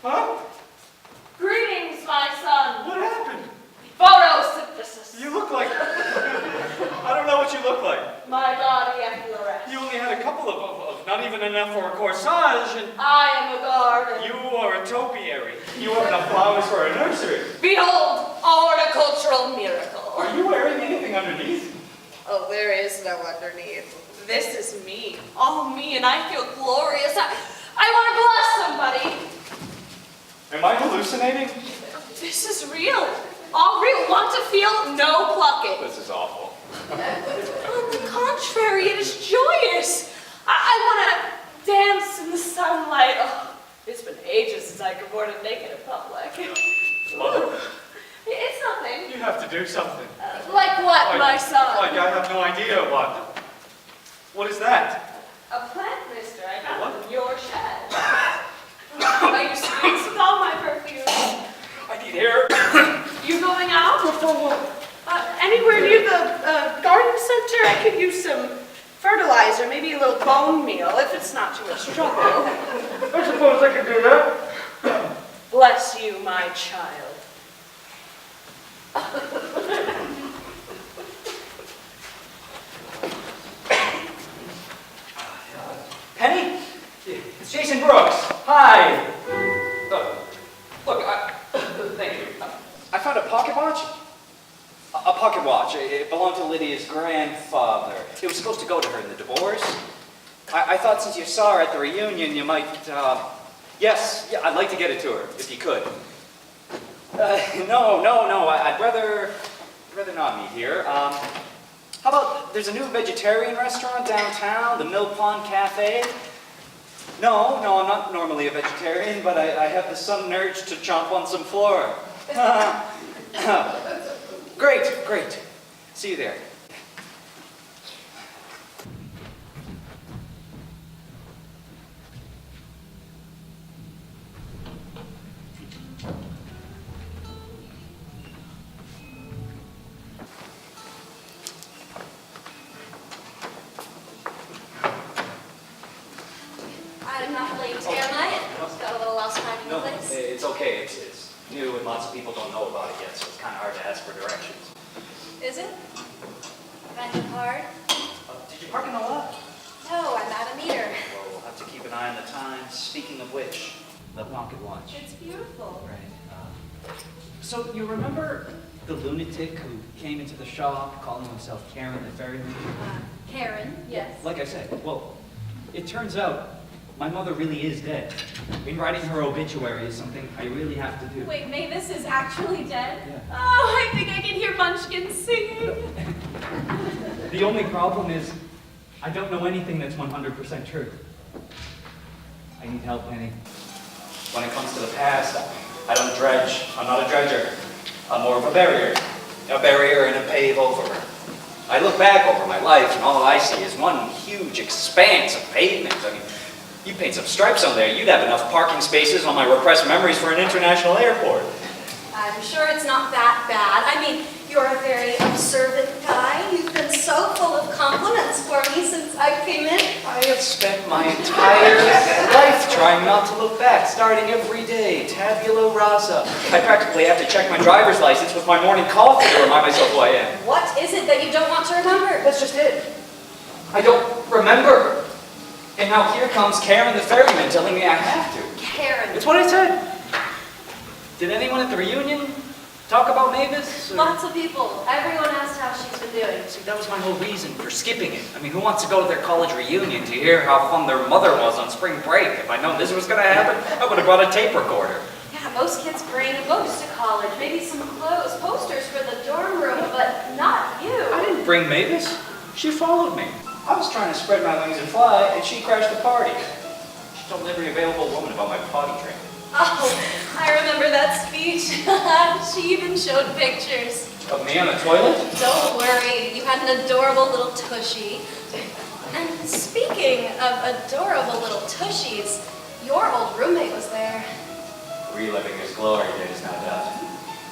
Huh? Greetings, my son. What happened? Photosynthesis. You look like... I don't know what you look like. My body effloresced. You only had a couple of not even enough for a corsage, and I am a garden. you are a topiary. You have enough flowers for a nursery. Behold, horticultural miracle. Are you wearing anything underneath? Oh, there is no underneath. This is me. All me, and I feel glorious. I want to bless somebody. Am I hallucinating? This is real. All real. Want to feel? No plucking. This is awful. On the contrary, it is joyous. I want to dance in the sunlight. Oh, it's been ages since I could board naked in public. Mother, It's nothing. you have to do something. Like what, my son? Like I have no idea what. What is that? A plant, mister. I got What? it in your shed. I used to use with all my perfume. I need air. You going out? Anywhere near the garden center, I could use some fertilizer, maybe a little bone meal, if it's not too much trouble. I suppose I could do that. Bless you, my child. Penny? It's Jason Brooks. Hi. Look, thank you. I found a pocket watch. A pocket watch. It belonged to Lydia's grandfather. It was supposed to go to her in the divorce. I thought since you saw her at the reunion, you might, yes, I'd like to get it to her, if you could. No, I'd rather not meet here. How about, there's a new vegetarian restaurant downtown, the Mill Pond Cafe. No, I'm not normally a vegetarian, but I have the sudden urge to chomp on some flora. Great. See you there. I'm not late, am I? Got a little lost finding the No, place. it's okay. It's new and lots of people don't know about it yet, so it's kind of hard to ask for directions. Is it? Kind of hard? Did you park in the lot? No, I'm at a meter. Well, we'll have to keep an eye on the time. Speaking of which, the pocket watch. It's beautiful. Right. So you remember the lunatic who came into the shop calling himself Karen the ferryman? Karen, yes. Like I said, well, it turns out my mother really is dead. Rewriting her obituary is something I really have to do. Wait, Mavis is actually dead? Yeah. Oh, I think I can hear Munchkin singing. The only problem is I don't know anything that's 100% true. I need help, Penny. When it comes to the past, I don't dredge. I'm not a dredger. I'm more of a barrier. A barrier and a pave over. I look back over my life and all I see is one huge expanse of pavement. I mean, you paint some stripes on there, you'd have enough parking spaces on my repressed memories for an international airport. I'm sure it's not that bad. I mean, you're a very observant guy. You've been so full of compliments for me since I came in. I have spent my entire life trying not to look back, starting every day, tabula rasa. I practically have to check my driver's license with my morning coffee to remind myself who I am. What is it that you don't want to remember? That's just it. I don't remember. And now here comes Karen the ferryman telling me I have to. Karen. It's what I said. Did anyone at the reunion talk about Mavis? Lots of people. Everyone asked how she's been doing. See, that was my whole reason for skipping it. I mean, who wants to go to their college reunion to hear how fun their mother was on spring break? If I'd known this was going to happen, I would have brought a tape recorder. Yeah, most kids bring books to college, maybe some clothes, posters for the dorm room, but not you. I didn't bring Mavis. She followed me. I was trying to spread my wings and fly, and she crashed the party. She told every available woman about my potty training. Oh, I remember that speech. She even showed pictures. Of me on the toilet? Don't worry, you had an adorable little tushy. And speaking of adorable little tushies, your old roommate was there. Reliving his glory days, no doubt.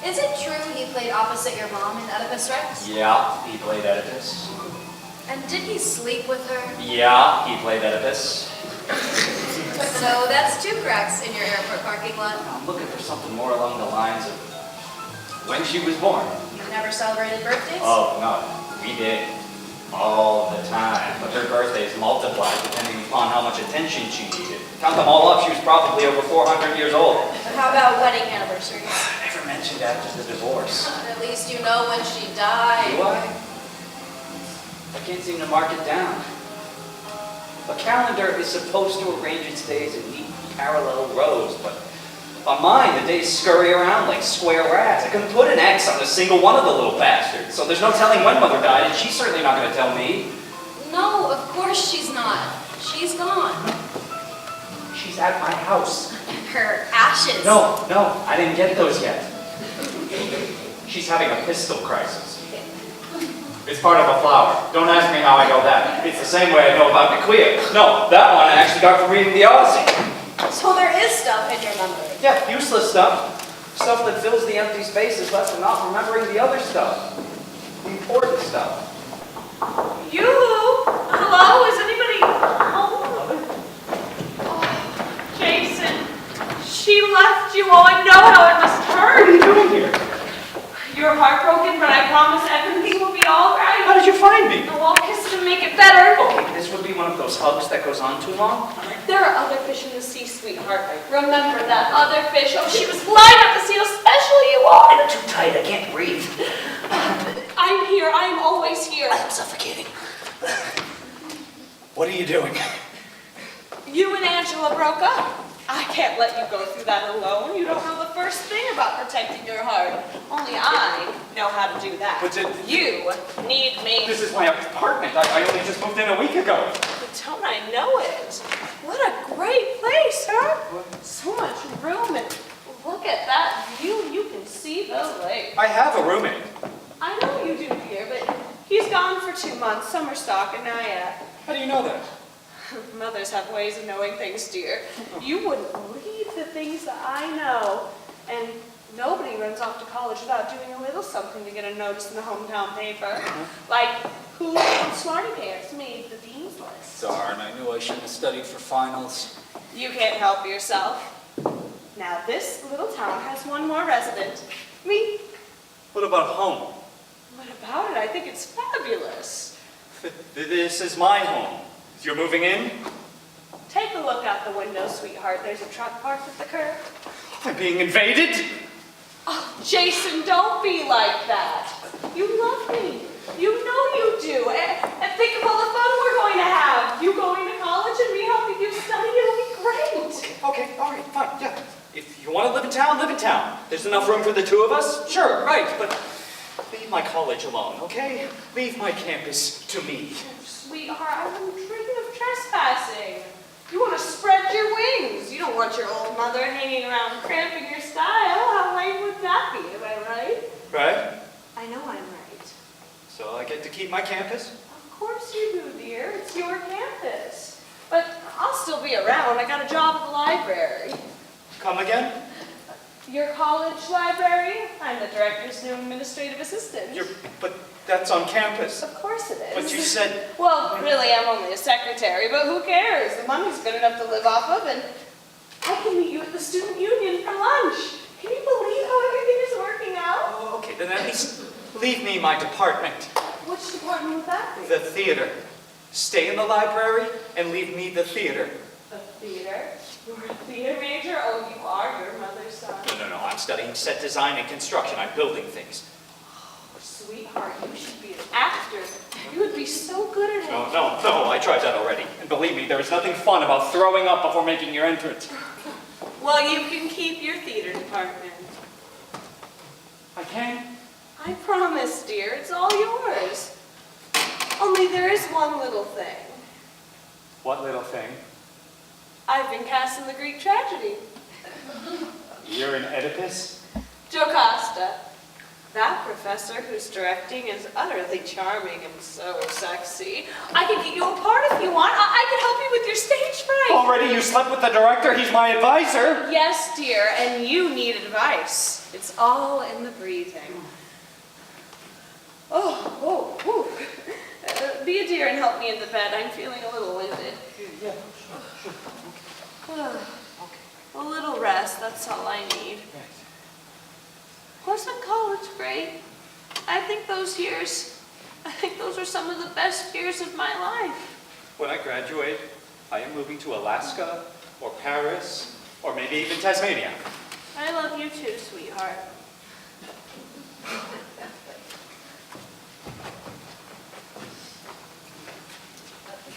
Is it true he played opposite your mom in Oedipus Rex? Yeah, he played Oedipus. And did he sleep with her? Yeah, he played Oedipus. So that's 2 cracks in your airport parking lot. I'm looking for something more along the lines of when she was born. You never celebrated birthdays? Oh, no, we did. All the time. But her birthdays multiplied depending upon how much attention she needed. Count them all up, she was probably over 400 years old. But how about wedding anniversaries? Never mentioned after the divorce. At least you know when she died. Do I? I can't seem to mark it down. A calendar is supposed to arrange its days in neat parallel rows, but on mine, the days scurry around like square rats. I couldn't put an X on a single one of the little bastards, so there's no telling when Mother died, and she's certainly not going to tell me. No, of course she's not. She's gone. She's at my house. Her ashes. No, I didn't get those yet. She's having a pistol crisis. It's part of a flower. Don't ask me how I know that. It's the same way I know about Niquia. No, that one I actually got from reading the Odyssey. So there is stuff in your memory. Yeah, useless stuff. Stuff that fills the empty spaces left from not remembering the other stuff. The important stuff. Yoo-hoo! Hello, is anybody home? Oh, Jason, she left you. Oh, I know how it must hurt. What are you doing here? You're heartbroken, but I promise everything will be all right. How did you find me? Oh, I'll kiss it and make it better. Okay, this would be one of those hugs that goes on too long. There are other fish in the sea, sweetheart. Remember that other fish. Oh, she was flying up to see how special you are. I'm too tight, I can't breathe. I'm here. I am always here. I'm suffocating. What are you doing? You and Angela broke up. I can't let you go through that alone. You don't know the first thing about protecting your heart. Only I know how to do that. But you need me. This is my apartment. I only just moved in a week ago. But don't I know it? What a great place, huh? So much room, and look at that view. You can see the lake. I have a roommate. I know you do here, but he's gone for 2 months, summer stock and Naya. How do you know that? Mothers have ways of knowing things, dear. You wouldn't believe the things that I know. And nobody runs off to college without doing a little something to get a notice in the hometown paper. Like, who on Smarty Pants made the dean's list? Darn, I knew I shouldn't have studied for finals. You can't help yourself. Now, this little town has one more resident. Me. What about home? What about it? I think it's fabulous. This is my home. You're moving in? Take a look out the window, sweetheart. There's a truck parked at the curb. I'm being invaded? Oh, Jason, don't be like that. You love me. You know you do. And think of all the fun we're going to have. You going to college and me helping you study. It'll be great. Okay, all right, fine, yeah. If you want to live in town, live in town. There's enough room for the two of us? Sure, right, but leave my college alone, okay? Leave my campus to me. Sweetheart, I'm dreaming of trespassing. You want to spread your wings. You don't want your old mother hanging around cramping your style. How lame would that be, am I right? Right? I know I'm right. So I get to keep my campus? Of course you do, dear. It's your campus. But I'll still be around. I got a job at the library. Come again? Your college library? I'm the director's new administrative assistant. But that's on campus. Of course it is. But you said... Well, really, I'm only a secretary, but who cares? The money's good enough to live off of, and I can meet you at the student union for lunch. Can you believe how everything is working out? Oh, okay, then at least leave me my department. Which department would that be? The theater. Stay in the library and leave me the theater. The theater? You're a theater major? Oh, you are your mother's son. No, I'm studying set design and construction. I'm building things. Sweetheart, you should be an actor. You would be so good at it. No, I tried that already. And believe me, there is nothing fun about throwing up before making your entrance. Well, you can keep your theater department. I can? I promise, dear. It's all yours. Only there is one little thing. What little thing? I've been cast in the Greek tragedy. You're an Oedipus? Jocasta. That professor who's directing is utterly charming and so sexy. I could get you a part if you want. I could help you with your stage fright. Already you slept with the director? He's my advisor. Yes, dear, and you need advice. It's all in the breathing. Oh. Be a dear and help me in the bed. I'm feeling a little winded. Yeah, sure. A little rest, that's all I need. Wasn't college great? I think those are some of the best years of my life. When I graduate, I am moving to Alaska, or Paris, or maybe even Tasmania. I love you too, sweetheart.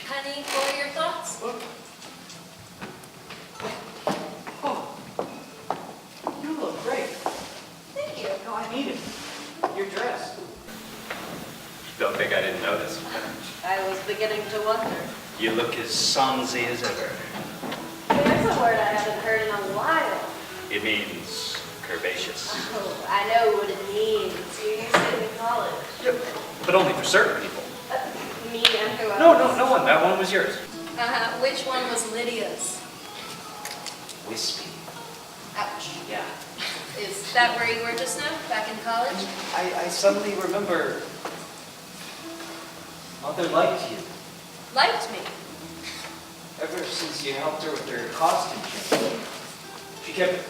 Honey, what are your thoughts? Oh, you look great. Thank you. No, I need it. Your dress. Don't think I didn't notice. I was beginning to wonder. You look as sonzy as ever. There's a word I haven't heard in a while. It means curvaceous. Oh, I know what it means. You used it in college. But only for certain people. Me and who else? No one. That one was yours. Which one was Lydia's? Wispy. Ouch. Yeah. Is that where you were just now, back in college? I suddenly remember... Mother liked you. Liked me. Ever since you helped her with her costume change. She kept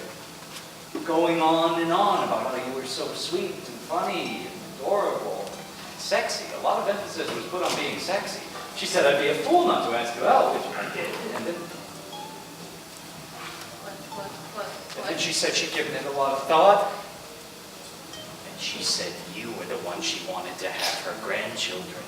going on and on about how you were so sweet and funny and adorable and sexy. A lot of emphasis was put on being sexy. She said I'd be a fool not to ask you out, which I did. And then she said she'd given it a lot of thought. And she said you were the one she wanted to have her grandchildren.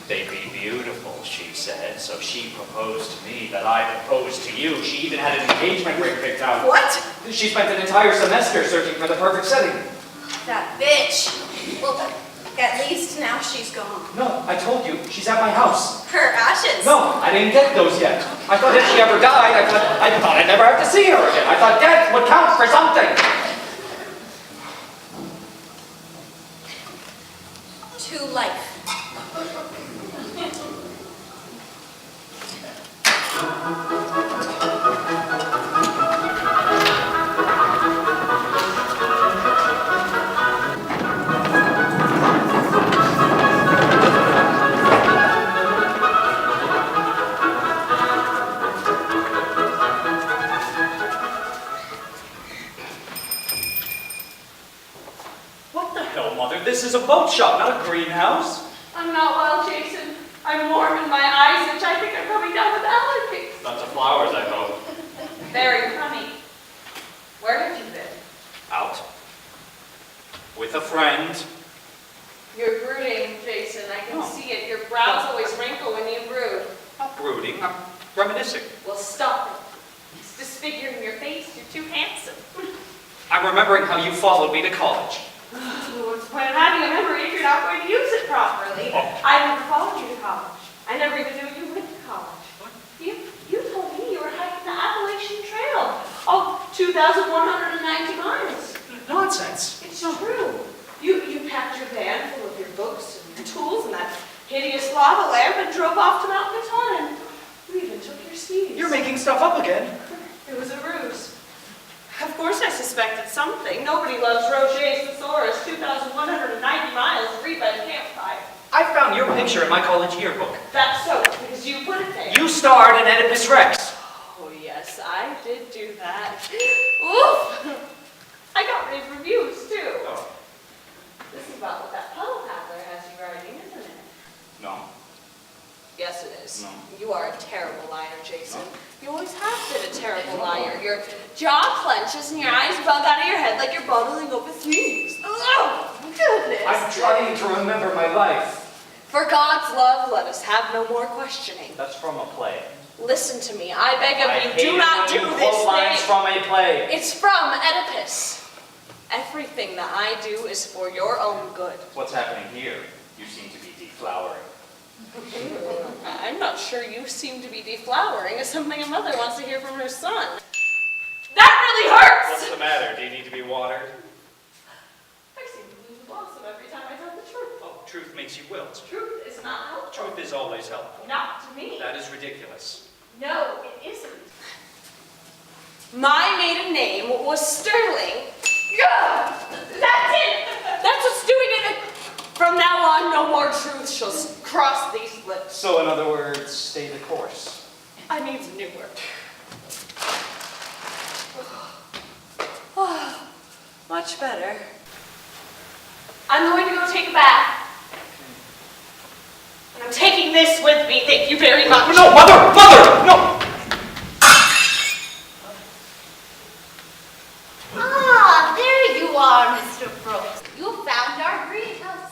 They'd be beautiful, she said, so she proposed to me that I proposed to you. She even had an engagement ring picked out. What? She spent an entire semester searching for the perfect setting. That bitch. Well, at least now she's gone. No, I told you, she's at my house. Her ashes. No, I didn't get those yet. I thought if she ever died, I thought I'd never have to see her again. I thought death would count for something. To life. What the hell, Mother? This is a boat shop, not a greenhouse. I'm not well, Jason. I'm warm in my eyes, which I think are coming down with allergies. Lots of flowers, I hope. Very funny. Where have you been? Out. With a friend. You're brooding, Jason. I can see it. Your brows always wrinkle when you brood. Not brooding, I'm reminiscing. Well, stop it. It's disfiguring your face. You're too handsome. I'm remembering how you followed me to college. What's the point of having a memory if you're not going to use it properly? I never followed you to college. I never even knew you went to college. You told me you were hiking the Appalachian Trail. Oh, 2,190 miles. Nonsense. It's true. You packed your van full of your books and your tools and that hideous lava lamp and drove off to Mount Baton, and you even took your skis. You're making stuff up again. It was a ruse. Of course I suspected something. Nobody loves Roger's Thesaurus, 2,190 miles, read by the campfire. I found your picture in my college yearbook. That's so, because you put it there. You starred in Oedipus Rex. Oh, yes, I did do that. Oof! I got rave reviews, too. Oh. This is about what that puddle paddler has you writing, isn't it? No. Yes, it is. No. You are a terrible liar, Jason. You always have been a terrible liar. Your jaw clenches and your eyes bug out of your head like you're bottling up a sneeze. Oh, goodness. I'm trying to remember my life. For God's love, let us have no more questioning. That's from a play. Listen to me. I beg of I you, hate do it not when do you this quote lines thing. from a play. It's from Oedipus. Everything that I do is for your own good. What's happening here? You seem to be deflowering. I'm not sure you seem to be deflowering is something a mother wants to hear from her son. That really hurts! What's the matter? Do you need to be watered? I seem to lose a blossom every time I tell the truth. Oh, truth makes you wilt. Truth is not helpful. Truth is always helpful. Not to me. That is ridiculous. No, it isn't. My maiden name was Sterling. Gah! That's it! That's what's doing it! From now on, no more truth shall cross these lips. So, in other words, stay the course. I need some new work. Much better. I'm going to go take a bath. And I'm taking this with me, thank you very much. No, mother! Mother! No! Ah, there you are, Mr. Brooks. You found our greenhouse.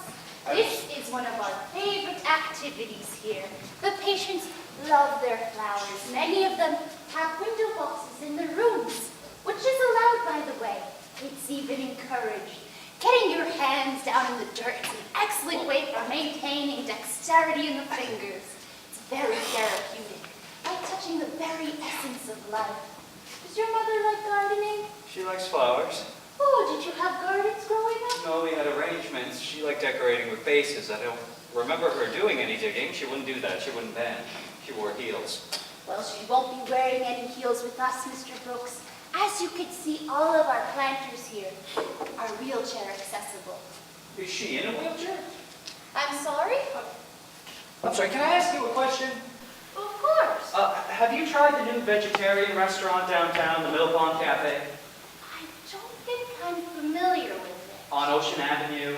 This is one of our favorite activities here. The patients love their flowers. Many of them have window boxes in their rooms, which is allowed, by the way. It's even encouraged. Getting your hands down in the dirt is an excellent way for maintaining dexterity in the fingers. It's very therapeutic, like touching the very essence of life. Does your mother like gardening? She likes flowers. Oh, did you have gardens growing up? No, we had arrangements. She liked decorating with vases. I don't remember her doing any digging. She wouldn't do that. She wouldn't bend. She wore heels. Well, she won't be wearing any heels with us, Mr. Brooks. As you can see, all of our planters here are wheelchair accessible. Is she in a wheelchair? I'm sorry? I'm sorry, can I ask you a question? Of course. Have you tried the new vegetarian restaurant downtown, the Mill Pond Cafe? I don't think I'm familiar with it. On Ocean Avenue,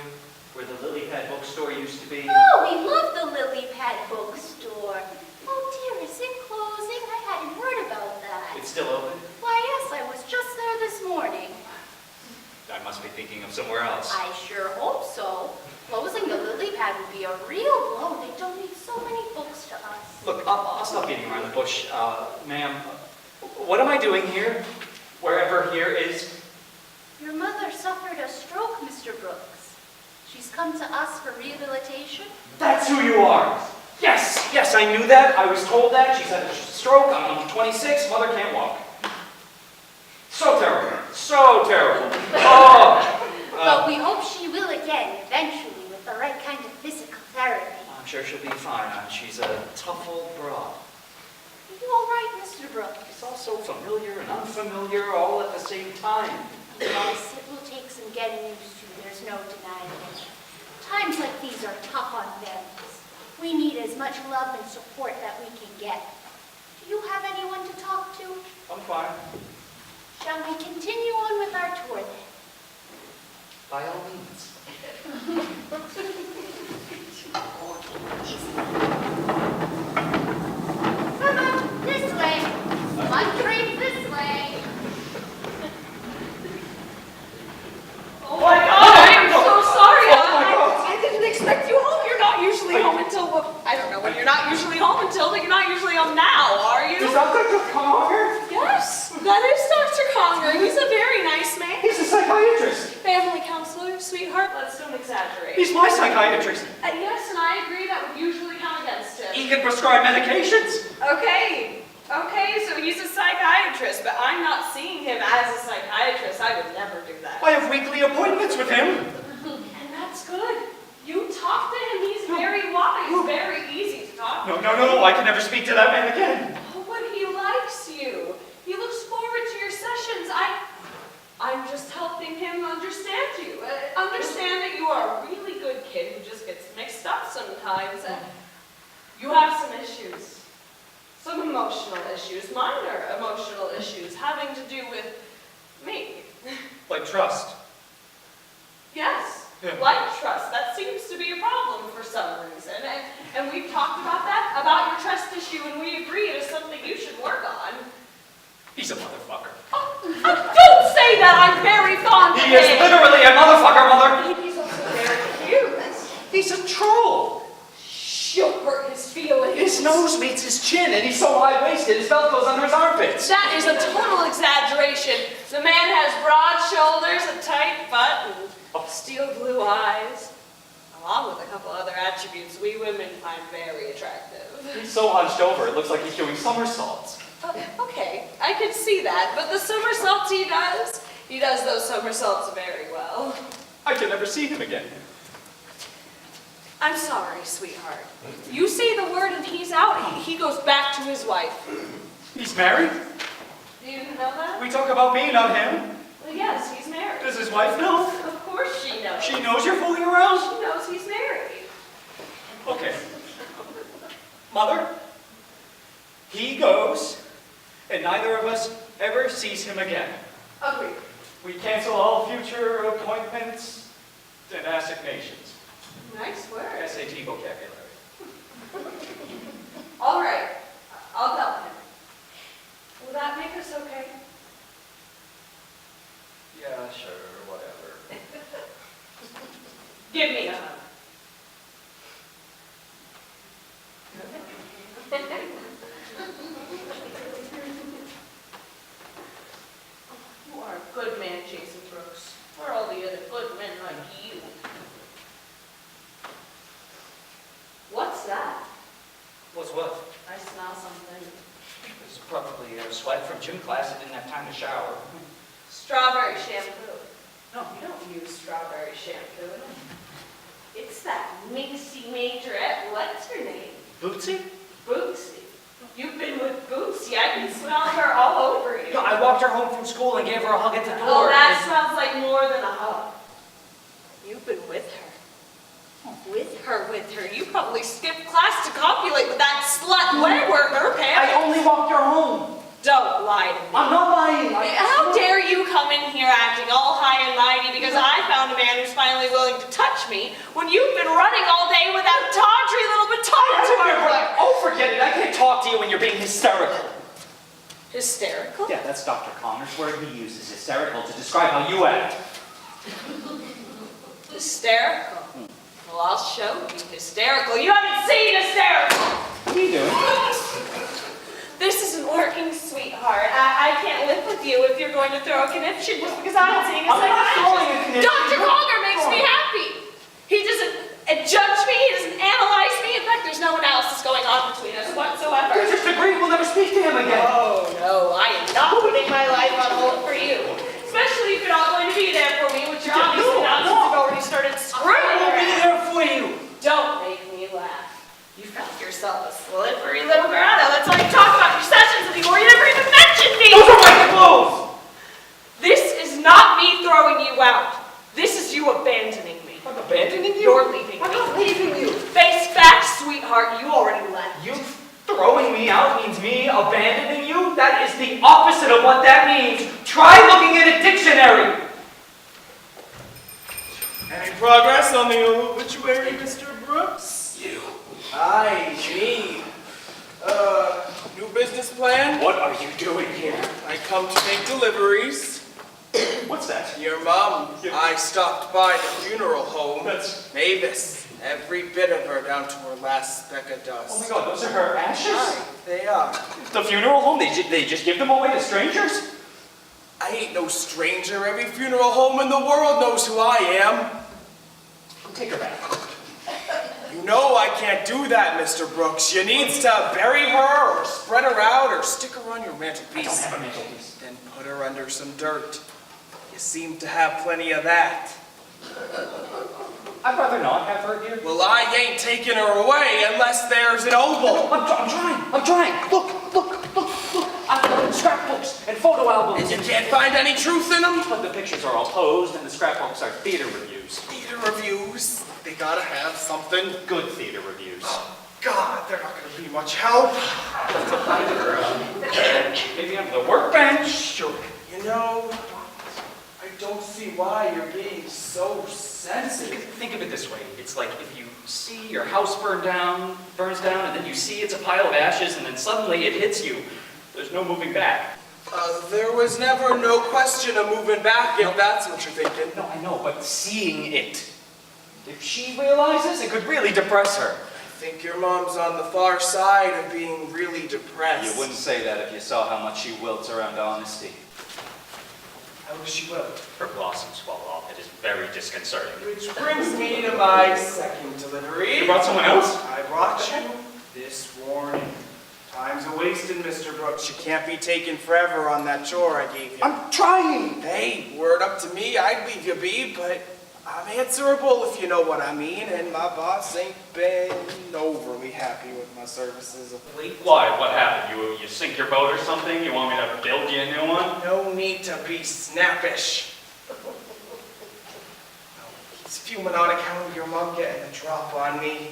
where the Lily Pad bookstore used to be? Oh, we love the Lily Pad bookstore. Oh dear, is it closing? I hadn't heard about that. It's still open? Why, yes, I was just there this morning. I must be thinking of somewhere else. I sure hope so. Closing the Lily Pad would be a real blow. They donate so many books to us. Look, I'll stop beating around the bush. Ma'am, what am I doing here? Wherever here is? Your mother suffered a stroke, Mr. Brooks. She's come to us for rehabilitation. That's who you are! Yes, yes, I knew that. I was told that. She's had a stroke. I'm 26. Mother can't walk. So terrible. So terrible. Oh! But we hope she will again, eventually, with the right kind of physical therapy. I'm sure she'll be fine. She's a tough old broad. Are you all right, Mr. Brooks? It's all so familiar and unfamiliar all at the same time. Yes, it will take some getting used to. There's no denying it. Times like these are tough on families. We need as much love and support that we can get. Do you have anyone to talk to? I'm fine. Shall we continue on with our tour then? By all means. Easy. usually home until, but you're not usually home now, are you? Is that Dr. Conger? Yes, that is Dr. Conger. He's a very nice man. He's a psychiatrist. Family counselor, sweetheart. Let's don't exaggerate. He's my psychiatrist. Yes, and I agree that would usually count against him. He can prescribe medications. Okay, so he's a psychiatrist, but I'm not seeing him as a psychiatrist. I would never do that. I have weekly appointments with him. And that's good. You talk to him, he's very wise, very easy to talk to. No, I can never speak to that man again. Oh, but he likes you. He looks forward to your sessions. I'm just helping him understand you. Understand that you are a really good kid who just gets mixed up sometimes. And you have some issues. Some emotional issues, minor emotional issues, having to do with me. Like trust. Yes, Yeah. like trust. That seems to be a problem for some reason. And we've talked about that, about your trust issue, and we agree it is something you should work on. He's a motherfucker. Don't say that! I'm very fond of He is him. literally a motherfucker, Mother. He's also very cute. He's a troll. You'll hurt his feelings. His nose meets his chin, and he's so high-waisted, his belt goes under his armpits. That is a total exaggeration. The man has broad shoulders, a tight butt, and steel blue eyes, along with a couple other attributes we women find very attractive. He's so hunched over, it looks like he's doing somersaults. Okay, I can see that, but the somersaults he does those somersaults very well. I can never see him again. I'm sorry, sweetheart. You say the word and he's out. He goes back to his wife. He's married? Do you know that? We talk about me, not him. Well, yes, he's married. Does his wife know? Of course she knows. She knows you're fooling around? She knows he's married. Okay. Mother, he goes, and neither of us ever sees him again. Agreed. We cancel all future appointments and assignations. Nice word. SAT vocabulary. All right, I'll tell him. Will that make us okay? Yeah, sure, whatever. Give me a hug. You are a good man, Jason Brooks. Where are all the other good men like you? What's that? What's what? I smell something. It's probably a sweat from gym class. I didn't have time to shower. Strawberry shampoo. No, you don't use strawberry shampoo. It's that minxie majorette. What's her name? Bootsy? Bootsy. You've been with Bootsy. I can smell her all over you. No, I walked her home from school and gave her a hug at the Oh, door. that smells like more than a hug. You've been with her. With her. You probably skipped class to copulate with that slut. Where were her I pants? only walked her home. Don't lie to me. I'm not lying. How dare you come in here acting all high and mighty because I found a man who's finally willing to touch me when you've been running all day with that tawdry little baton to my right? Oh, forget it. I can't talk to you when you're being hysterical. Hysterical? Yeah, that's Dr. Connor's word he uses, hysterical, to describe how you act. Hysterical? Well, I'll show you hysterical. You haven't seen hysterical! What are you doing? This isn't working, sweetheart. I can't live with you if you're going to throw a conniption just because I'm seeing a I'm not throwing a psychiatrist. conniption. Dr. Conger makes me happy. He doesn't judge me. He doesn't analyze me. In fact, there's no analysis going on between us whatsoever. We just agreed we'll never speak to him again. Oh, no, I am not putting my life on hold for you. Especially if you're not going to be there for me, which you're obviously not since you've already started screwing I will be around. there for you. Don't make me laugh. You found yourself a slippery little girl. Let's not talk about your sessions anymore. You never even mentioned me. Those are my clothes. This is not me throwing you out. This is you abandoning me. I'm abandoning you? You're leaving I'm me. not leaving you. Face back, sweetheart. You already left. You throwing me out means me abandoning you? That is the opposite of what that means. Try looking at a dictionary. Any progress on the obituary, Mr. Brooks? You. Hi, me. New business plan? What are you doing here? I come to make deliveries. What's What's that? Your mom. I stopped by the funeral home. Mavis. Every bit of her down to her last speck of dust. Oh my God, those are her ashes? Aye, they are. The funeral home? They just give them away to strangers? I ain't no stranger. Every funeral home in the world knows who I am. Take her back. You know I can't do that, Mr. Brooks. You needs to bury her, or spread her out, or stick her on your I mantelpiece. don't have a mantelpiece. Then put her under some dirt. You seem to have plenty of that. I'd rather not have her here. Well, I ain't taking her away unless there's an oval. I'm trying. Look. I've got scrapbooks and photo albums. You can't find any truth in them? But the pictures are all posed and the scrapbooks are theater reviews. Theater reviews. They gotta have something. Good theater reviews. God, they're not gonna be much help. Maybe on the workbench. Sure. You know, I don't see why you're being so sensitive. Think of it this way. It's like if you see your house burns down, and then you see it's a pile of ashes, and then suddenly it hits you. There's no moving back. There was never no question of moving back, if that's what you're thinking. No, I know, but seeing it. If she realizes, it could really depress her. I think your mom's on the far side of being really depressed. You wouldn't say that if you saw how much she wilts around honesty. How does she will? Her blossoms fall off. It is very disconcerting. Which brings me to my second delivery. You brought someone else? I brought you this warning. Time's a-wasting, Mr. Brooks. You can't be taking forever on that chore I gave you. I'm trying! Hey, word up to me, I'd leave you be, but I'm answerable if you know what I mean, and my boss ain't been overly happy with my services of late. Why? What happened? You sink your boat or something? You want me to build you a new one? No need to be snappish. He's fuming on account of your mom getting a drop on me.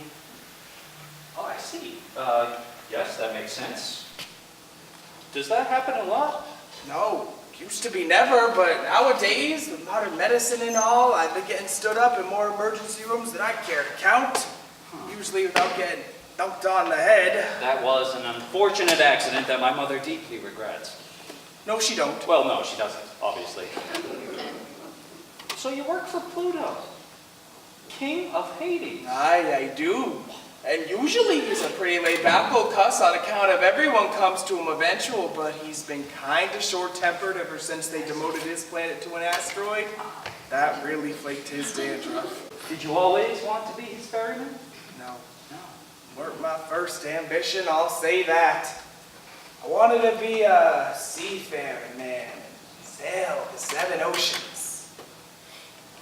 Oh, I see. Yes, that makes sense. Does that happen a lot? No, used to be never, but nowadays, with modern medicine and all, I've been getting stood up in more emergency rooms than I care to count. Usually without getting dunked on the head. That was an unfortunate accident that my mother deeply regrets. No, she don't. Well, no, she doesn't, obviously. So you work for Pluto, King of Hades. Aye, I do. And usually he's a pretty laid-back old cuss on account of everyone comes to him eventual, but he's been kinda short-tempered ever since they demoted his planet to an asteroid. That really flaked his dandruff. Did you always want to be his ferryman? No. Weren't my first ambition, I'll say that. I wanted to be a seafaring man and sail the 7 oceans.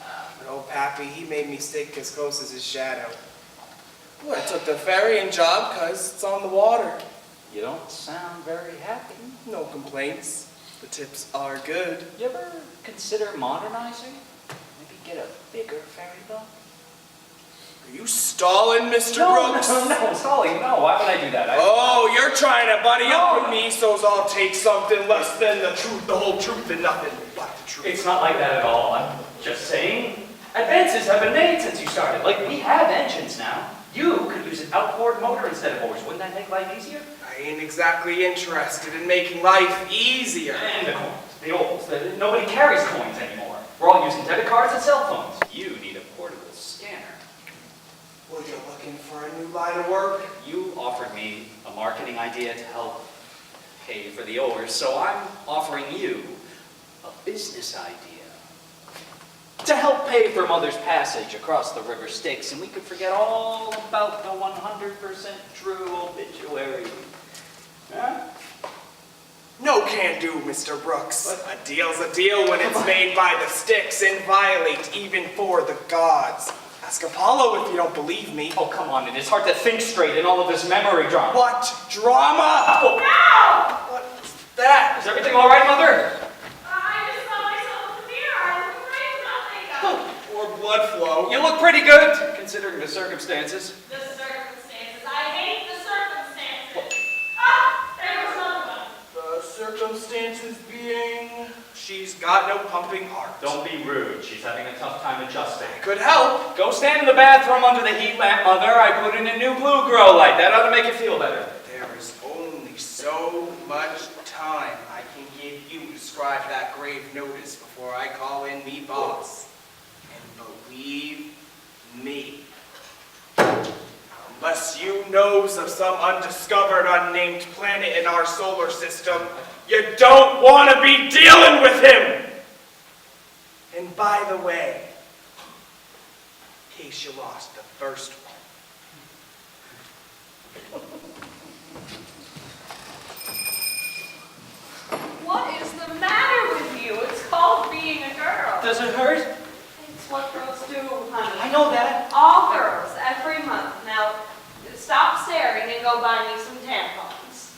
But old Pappy, he made me stick as close as his shadow. Well, I took the ferrying job because it's on the water. You don't sound very happy. No complaints. The tips are good. You ever consider modernizing? Maybe get a bigger ferry boat? Are you stalling, Mr. No, Brooks? no, Solly, no. Why would I do that? Oh, you're trying to buddy up No. with me, so's I'll take something less than the truth, the whole truth, and nothing but the truth. It's not like that at all. I'm just saying. Advances have been made since you started. Like, we have engines now. You could use an outboard motor instead of oars. Wouldn't that make life easier? I ain't exactly interested in making life easier. And the coins, the olds. Nobody carries coins anymore. We're all using debit cards and cell phones. You need a portable scanner. Well, you're looking for a new line of work? You offered me a marketing idea to help pay for the oars, so I'm offering you a business idea to help pay for Mother's passage across the River Styx, and we could forget all about the 100% true obituary. Huh? No can do, Mr. Brooks. A deal's a deal when it's made by the Styx, inviolate even for the gods. Ask Apollo if you don't believe me. Oh, come on, it is hard to think straight in all of this memory drama. What drama? Oh. No! What's that? Is everything all right, Mother? I just saw myself in the mirror. I look great without makeup. Or blood flow? You look pretty good, considering the circumstances. The circumstances. I hate the circumstances. Ah! There was another one. The circumstances being, she's got no pumping heart. Don't be rude. She's having a tough time adjusting. Could help. Go stand in the bathroom under the heat lamp, Mother. I put in a new blue grow light. That ought to make you feel better. There is only so much time I can give you to scribe that grave notice before I call in me boss. And believe me, unless you knows of some undiscovered, unnamed planet in our solar system, you don't want to be dealing with him! And by the way, in case you lost the first one, What is the matter with you? It's called being a girl. Does it hurt? It's what girls do, honey. I know that. All girls, every month. Now, stop staring and go buy me some tampons.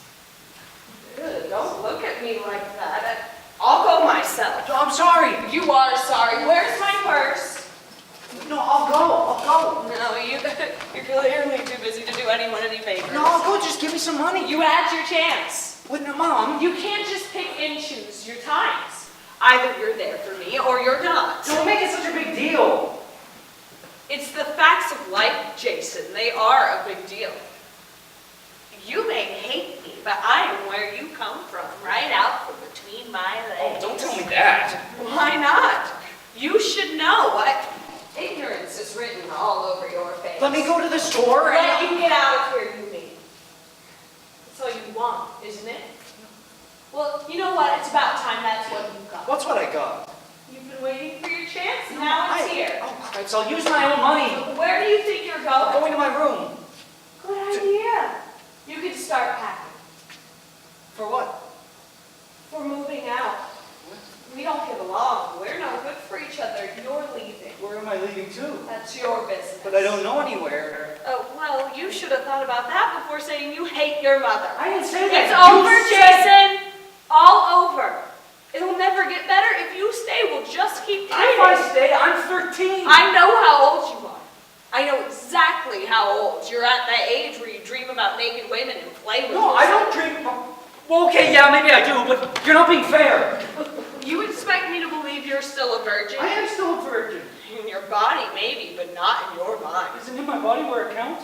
Ugh, don't look at me like that. I'll go myself. I'm sorry. You are sorry. Where's my purse? No, I'll go. No, you're clearly too busy to do anyone any favors. No, I'll go. Just give me some money. You had your chance. Wouldn't it, Mom? You can't just pick and choose your times. Either you're there for me or you're not. Don't make it such a big deal. It's the facts of life, Jason. They are a big deal. You may hate me, but I am where you come from, right out from between my Oh, legs. don't tell me that. Why not? You should know what ignorance is written all over your face. Let me go to the store Let you get out of here, you mean. That's all you want, isn't it? Well, you know what? It's about time that's what you got. What's what I got? You've been waiting for your chance, and now it's here. Oh, Christ, I'll use my own money. Where do you think you're I'm going? going to my room. Good idea. You can start packing. For what? We're moving out. We don't get along. We're no good for each other. You're leaving. Where am I leaving to? That's your business. But I don't know anywhere. Oh, well, you should have thought about that before saying you hate your mother. I didn't say that. It's over, Jason. All over. It'll never get better. If you stay, we'll just keep If I fighting. stay, I'm 13. I know how old you are. I know exactly how old. You're at that age where you dream about naked women and play with No, I don't dream. Well, okay, yeah, maybe I do, but you're not being fair. You expect me to believe you're still a virgin? I am still a virgin. In your body, maybe, but not in your mind. Isn't it my body where it counts?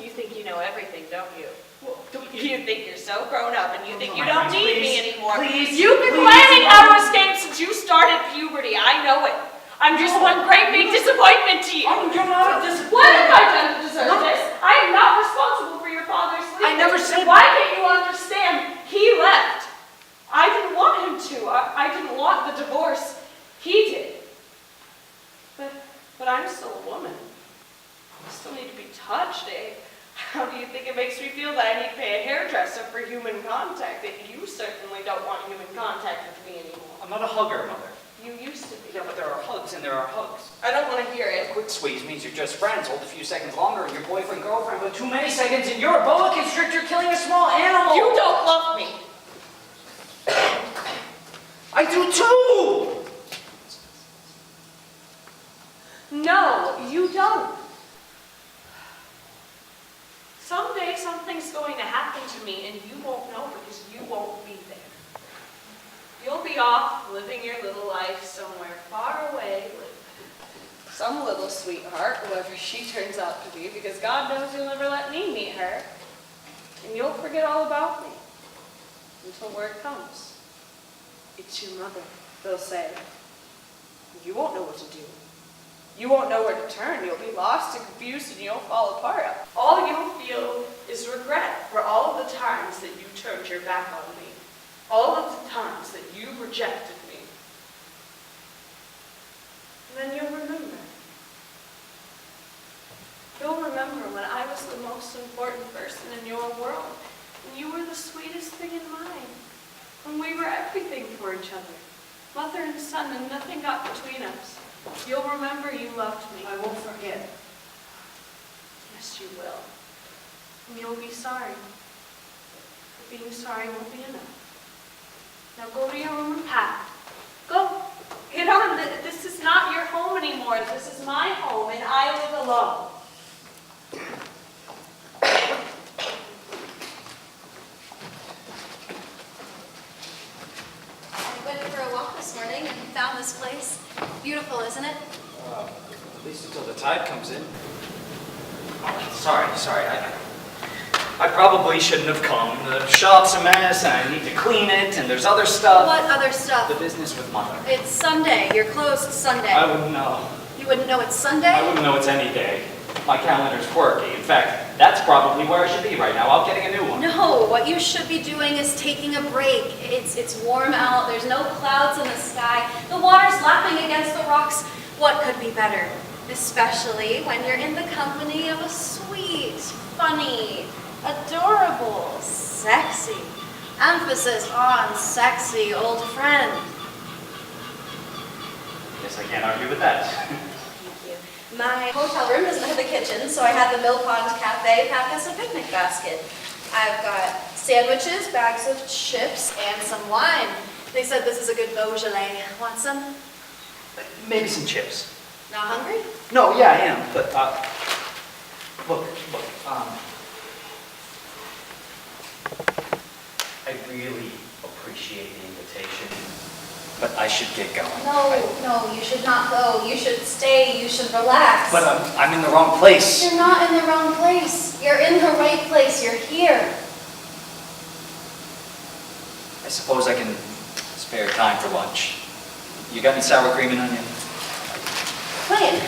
You think you know everything, don't you? Well, You think you're so grown up and you think you my don't friends, need me please, anymore. please, You've been please, planning how to Mom. escape since you started puberty. I know it. I'm just No. one great big disappointment to you. You're not a disappointment. What have I done to deserve No. this? I am not responsible for your father's leaving. I never said Why that. can't you understand? He left. I didn't want him to. I didn't want the divorce. He did. But I'm still a woman. I still need to be touched, eh? How do you think it makes me feel that I need to pay a hairdresser for human contact? That you certainly don't want human contact with me anymore. I'm not a hugger, Mother. You used to be. Yeah, but there are hugs and there are hugs. I don't want to hear A it. quick squeeze means you're just friends. Hold a few seconds longer and you're boyfriend, girlfriend. But too many seconds and you're a boa constrictor killing a small animal. You don't love me. I do too! No, you don't. Someday something's going to happen to me and you won't know because you won't be there. You'll be off living your little life somewhere far away with some little sweetheart, whoever she turns out to be, because God knows you'll never let me meet her. And you'll forget all about me until word comes. It's your mother, they'll say. You won't know what to do. You won't know where to turn. You'll be lost and confused and you'll fall apart. All you'll feel is regret for all of the times that you turned your back on me. All of the times that you rejected me. And then you'll remember. You'll remember when I was the most important person in your world. And you were the sweetest thing in mine. When we were everything for each other. Mother and son, and nothing got between us. You'll remember you loved me. I won't forget. Yes, you will. And you'll be sorry. But being sorry won't be enough. Now go to your room and pack. Go. Get on. This is not your home anymore. This is my home, and I live alone. I went for a walk this morning and found this place. Beautiful, isn't it? At least until the tide comes in. Oh, sorry. I probably shouldn't have come. The shop's a mess, and I need to clean it, and there's other stuff. What other stuff? The business with Mother. It's Sunday. You're closed Sunday. I wouldn't know. You wouldn't know it's Sunday? I wouldn't know it's any day. My calendar's quirky. In fact, that's probably where I should be right now, out getting a new one. No, what you should be doing is taking a break. It's warm out, there's no clouds in the sky, the water's lapping against the rocks. What could be better? Especially when you're in the company of a sweet, funny, adorable, sexy, emphasis on sexy old friend. Guess I can't argue with that. Thank you. My hotel room doesn't have a kitchen, so I had the Mill Pond Cafe pack us a picnic basket. I've got sandwiches, bags of chips, and some wine. They said this is a good Beaujolais. Want some? Maybe some chips. Not hungry? No, yeah, I am, but, look, I really appreciate the invitation, but I should get going. No, you should not go. You should stay. You should relax. But I'm in the wrong place. You're not in the wrong place. You're in the right place. You're here. I suppose I can spare time for lunch. You got any sour cream and onion? Plain.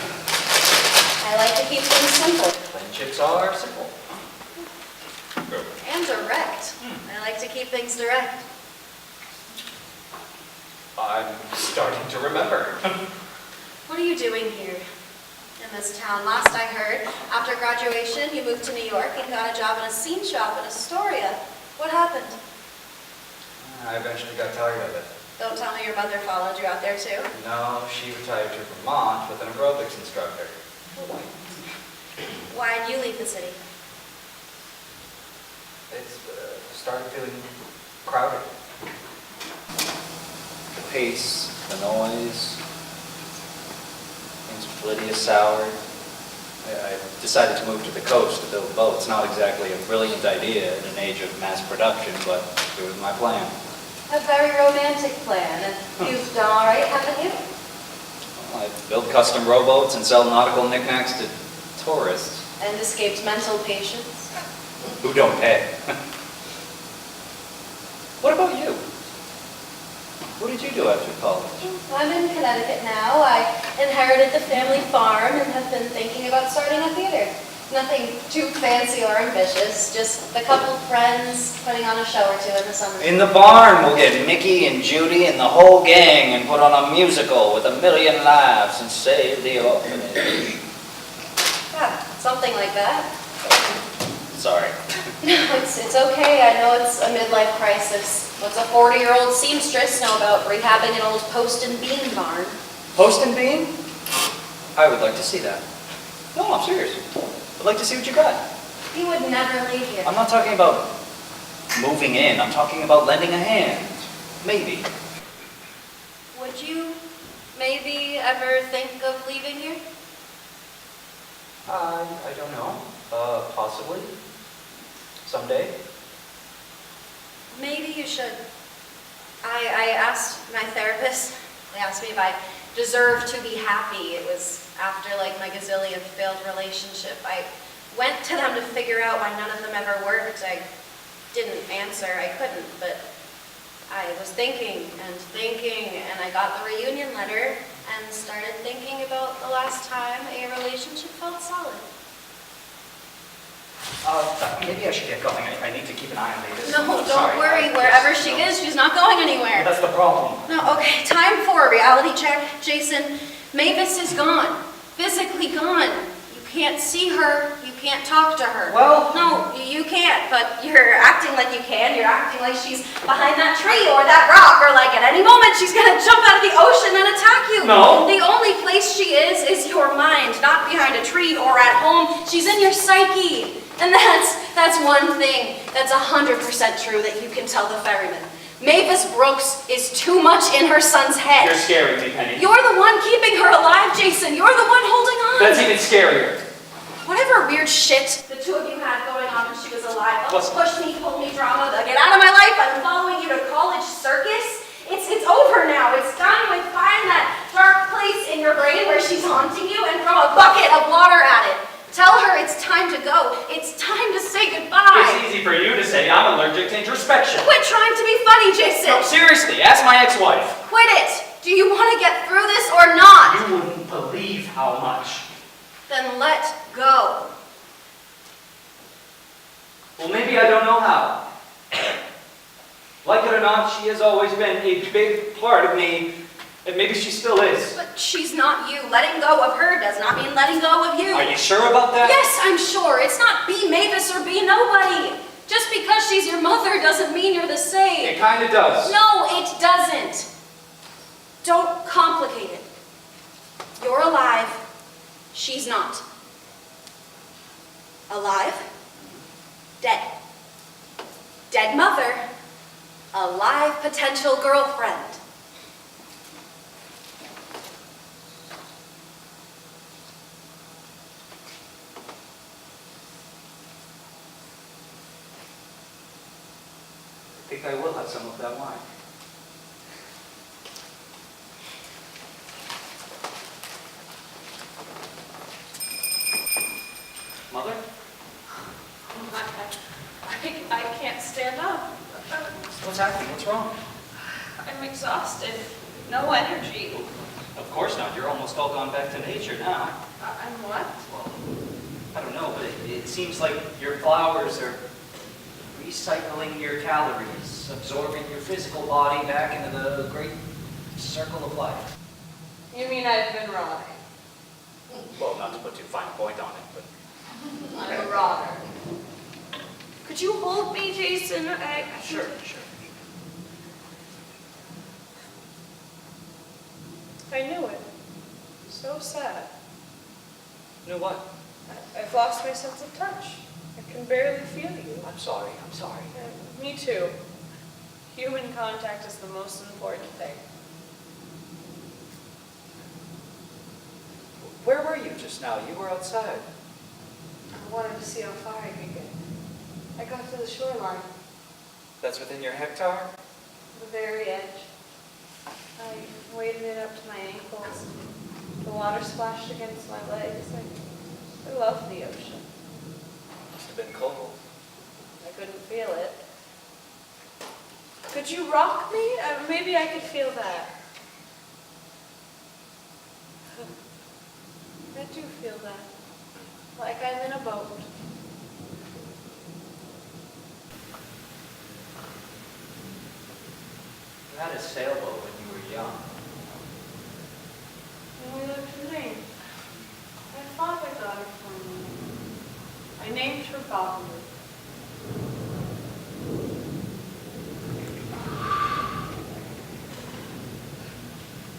I like to keep things simple. Plain chips are simple. And direct. I like to keep things direct. I'm starting to remember. What are you doing here in this town? Last I heard, after graduation, you moved to New York and got a job in a scene shop in Astoria. What happened? I eventually got tired of it. Don't tell me your mother followed you out there too. No, she retired to Vermont with an aerobics instructor. Why did you leave the city? It's started feeling crowded. The pace, the noise, things were bloody soured. I decided to move to the coast to build boats. Not exactly a brilliant idea in an age of mass production, but it was my plan. A very romantic plan, and you've done all right, haven't you? Well, I build custom rowboats and sell nautical knickknacks to tourists. And escaped mental patients. Who don't pay. What about you? What did you do after college? I'm in Connecticut now. I inherited the family farm and have been thinking about starting a theater. Nothing too fancy or ambitious, just a couple friends putting on a show or two in the summer. In the barn, we'll get Mickey and Judy and the whole gang and put on a musical with 1 million laughs and save the orphanage. Yeah, something like that. Sorry. No, it's okay. I know it's a midlife crisis. What's a 40-year-old seamstress know about rehabbing an old post and beam barn? Post and beam? I would like to see that. No, I'm serious. I'd like to see what you got. You would never leave here. I'm not talking about moving in. I'm talking about lending a hand. Maybe. Would you maybe ever think of leaving here? I don't know. Possibly. Someday. Maybe you should. I asked my therapist, they asked me if I deserve to be happy. It was after like my gazillion failed relationship. I went to them to figure out why none of them ever worked. I didn't answer, I couldn't, but I was thinking, and I got the reunion letter and started thinking about the last time a relationship felt solid. Maybe I should get going. I need to keep an eye on Davis. No, don't Sorry, worry. Wherever she is, she's not going anywhere. That's the problem. No, okay, time for a reality check. Jason, Mavis is gone. Physically gone. You can't see her. You can't talk to her. Well... No, you can't, but you're acting like you can. You're acting like she's behind that tree or that rock, or like at any moment she's gonna jump out of the ocean and attack you. No. The only place she is your mind, not behind a tree or at home. She's in your psyche. And that's one thing that's 100% true that you can tell the ferryman. Mavis Brooks is too much in her son's head. You're scaring me, Penny. You're the one keeping her alive, Jason. You're the one holding on. That's even scarier. Whatever weird shit the two of you had going on when she was alive. Oh, What's- push me, pull me drama. Get out of my life. I'm following you to college circus. It's over now. It's done with. Find that dark place in your brain where she's haunting you and throw a bucket of water at it. Tell her it's time to go. It's time to say goodbye. It's it's easy for you to say I'm allergic to introspection. Quit trying to be funny, Jason. No, seriously, ask my ex-wife. Quit it. Do you want to get through this or not? You wouldn't believe how much. Then let go. Well, maybe I don't know how. Like it or not, she has always been a big part of me, and maybe she still is. But she's not you. Letting go of her does not mean letting go of you. Are you sure about that? Yes, I'm sure. It's not be Mavis or be nobody. Just because she's your mother doesn't mean you're the same. It kind of does. No, it doesn't. Don't complicate it. You're alive. She's not. Alive. Dead. Dead mother. Alive potential girlfriend. I think I will have some of that wine. Mother? I can't stand up. What's happening? What's wrong? I'm exhausted. No energy. Of course not. You're almost all gone back to nature now. I'm what? Well, I don't know, but it seems like your flowers are recycling your calories, absorbing your physical body back into the great circle of life. You mean I've been rotting? Well, not to put too fine a point on it, but I'm a rotter. Could you hold me, Jason? sure. I knew it. So sad. You know what? I've lost my sense of touch. I can barely feel you. I'm sorry. Me too. Human contact is the most important thing. Where were you just now? You were outside. I wanted to see how far I could get. I got to the shoreline, That's within your hectare? the very edge. I waded it up to my ankles. The water splashed against my legs. I love the ocean. Must have been cold. I couldn't feel it. Could you rock me? Maybe I could feel that. I do feel that. Like I'm in a boat. You had a sailboat when you were young. And we lived in Maine. My father got her for me. I named her Bobby.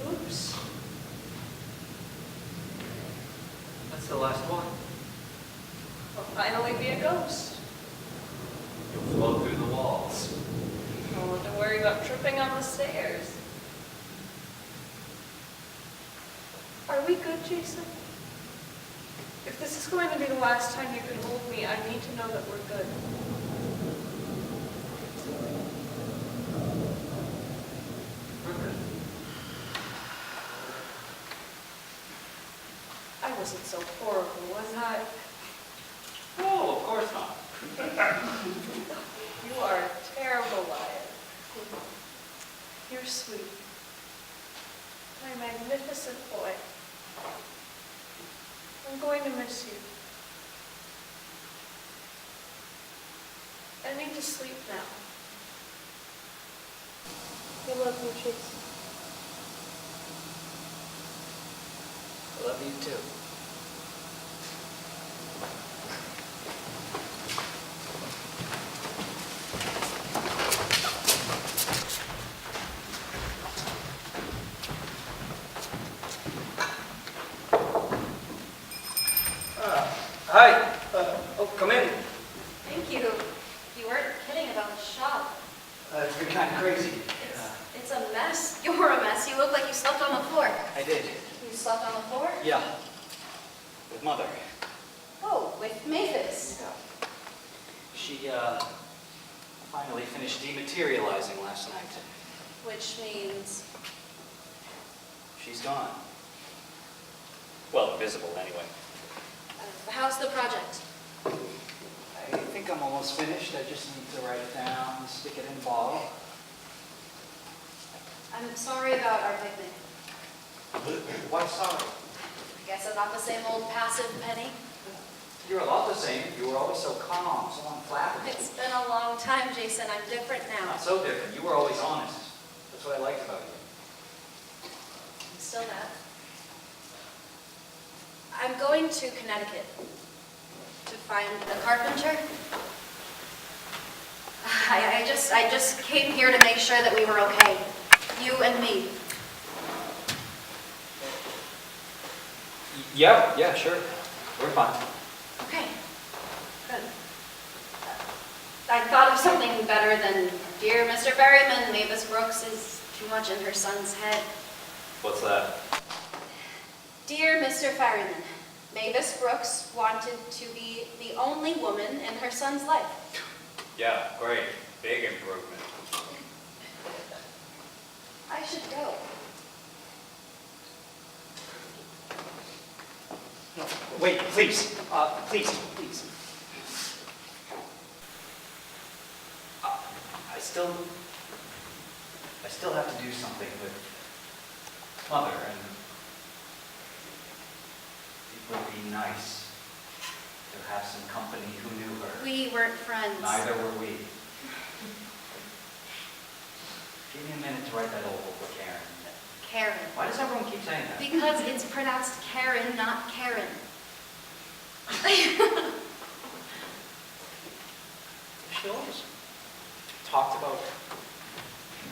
Oops. That's the last one. I'll finally be a ghost. You'll float through the walls. I don't have to worry about tripping on the stairs. Are we good, Jason? If this is going to be the last time you can hold me, I need to know that we're good. We're good. I wasn't so horrible, was I? No, of course not. You are a terrible liar. You're sweet. My magnificent boy. I'm going to miss you. I need to sleep now. I love you, Jason. I love you too. Hi. Oh, come in. Thank you. You weren't kidding about the shop. It's been kind of crazy. It's a mess. You're a mess. You look like you slept on the floor. I did. You slept on the floor? Yeah. With Mother. Oh, with Mavis. She, finally finished dematerializing last night. Which means... She's gone. Well, invisible anyway. how's the project? I think think I'm almost finished. I just need to write it down, stick it in a bottle. I'm sorry about our picnic. Why sorry? I guess I'm not the same old passive Penny. You're a lot the same. You were always so calm, so unflappable. It's been a long time, Jason. I'm different now. Not so different. You were always honest. That's what I liked about you. I'm still that. I'm going to Connecticut to find a carpenter. I just came here to make sure that we were okay. You and me. Yeah, sure. We're fine. Okay, good. I thought of something better than Dear Mr. Ferryman, Mavis Brooks is too much in her son's head. What's that? Dear Mr. Ferryman, Mavis Brooks wanted to be the only woman in her son's life. Yeah, great. Big improvement. I should go. No, wait, please. Please. I still have to do something with Mother, and it would be nice to have some company who knew her. We weren't friends. Neither were we. Give me a minute to write that over for Karen. Karen. Why does everyone keep saying that? Because it's pronounced Karen, not Karen. She always talked about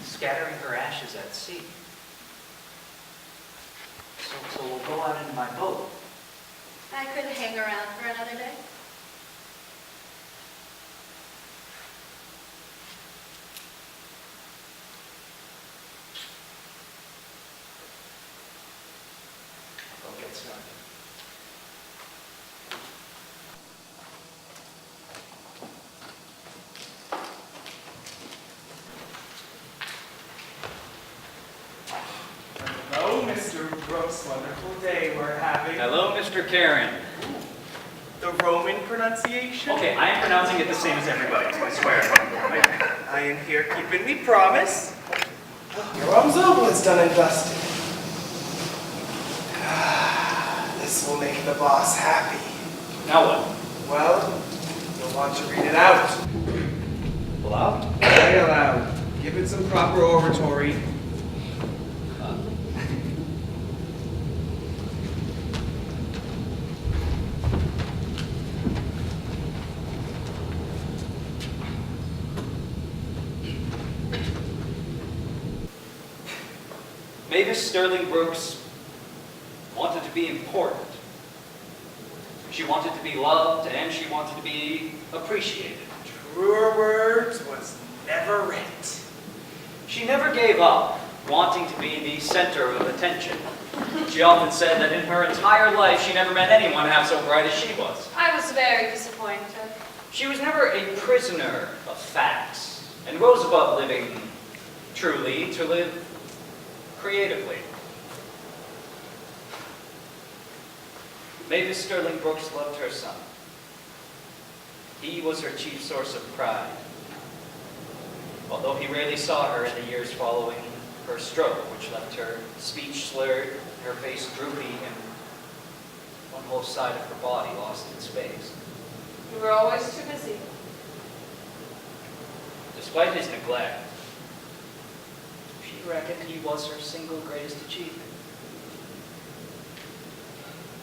scattering her ashes at sea. So we'll go out into my boat. I could hang around for another day. We'll get started. Hello, Mr. Brooks. Wonderful day we're having. Hello, Mr. Karen. The Roman pronunciation? Okay, I am pronouncing it the same as everybody, I swear. I am here keeping me promise. Your arm's over, it's done and dusted. This will make the boss happy. Now what? Well, you'll want to read it out. Aloud? Very aloud. Give it some proper oratory. Mavis Sterling Brooks wanted to be important. She wanted to be loved, and she wanted to be appreciated. Truer words was never writ. She never gave up wanting to be the center of attention. She often said that in her entire life she never met anyone half so bright as she was. I was very disappointed. She was never a prisoner of facts, and rose above living truly to live creatively. Mavis Sterling Brooks loved her son. He was her chief source of pride. Although he rarely saw her in the years following her stroke, which left her speech slurred, her face droopy, and one whole side of her body lost in space. You were always too busy. Despite his neglect, she reckoned he was her single greatest achievement.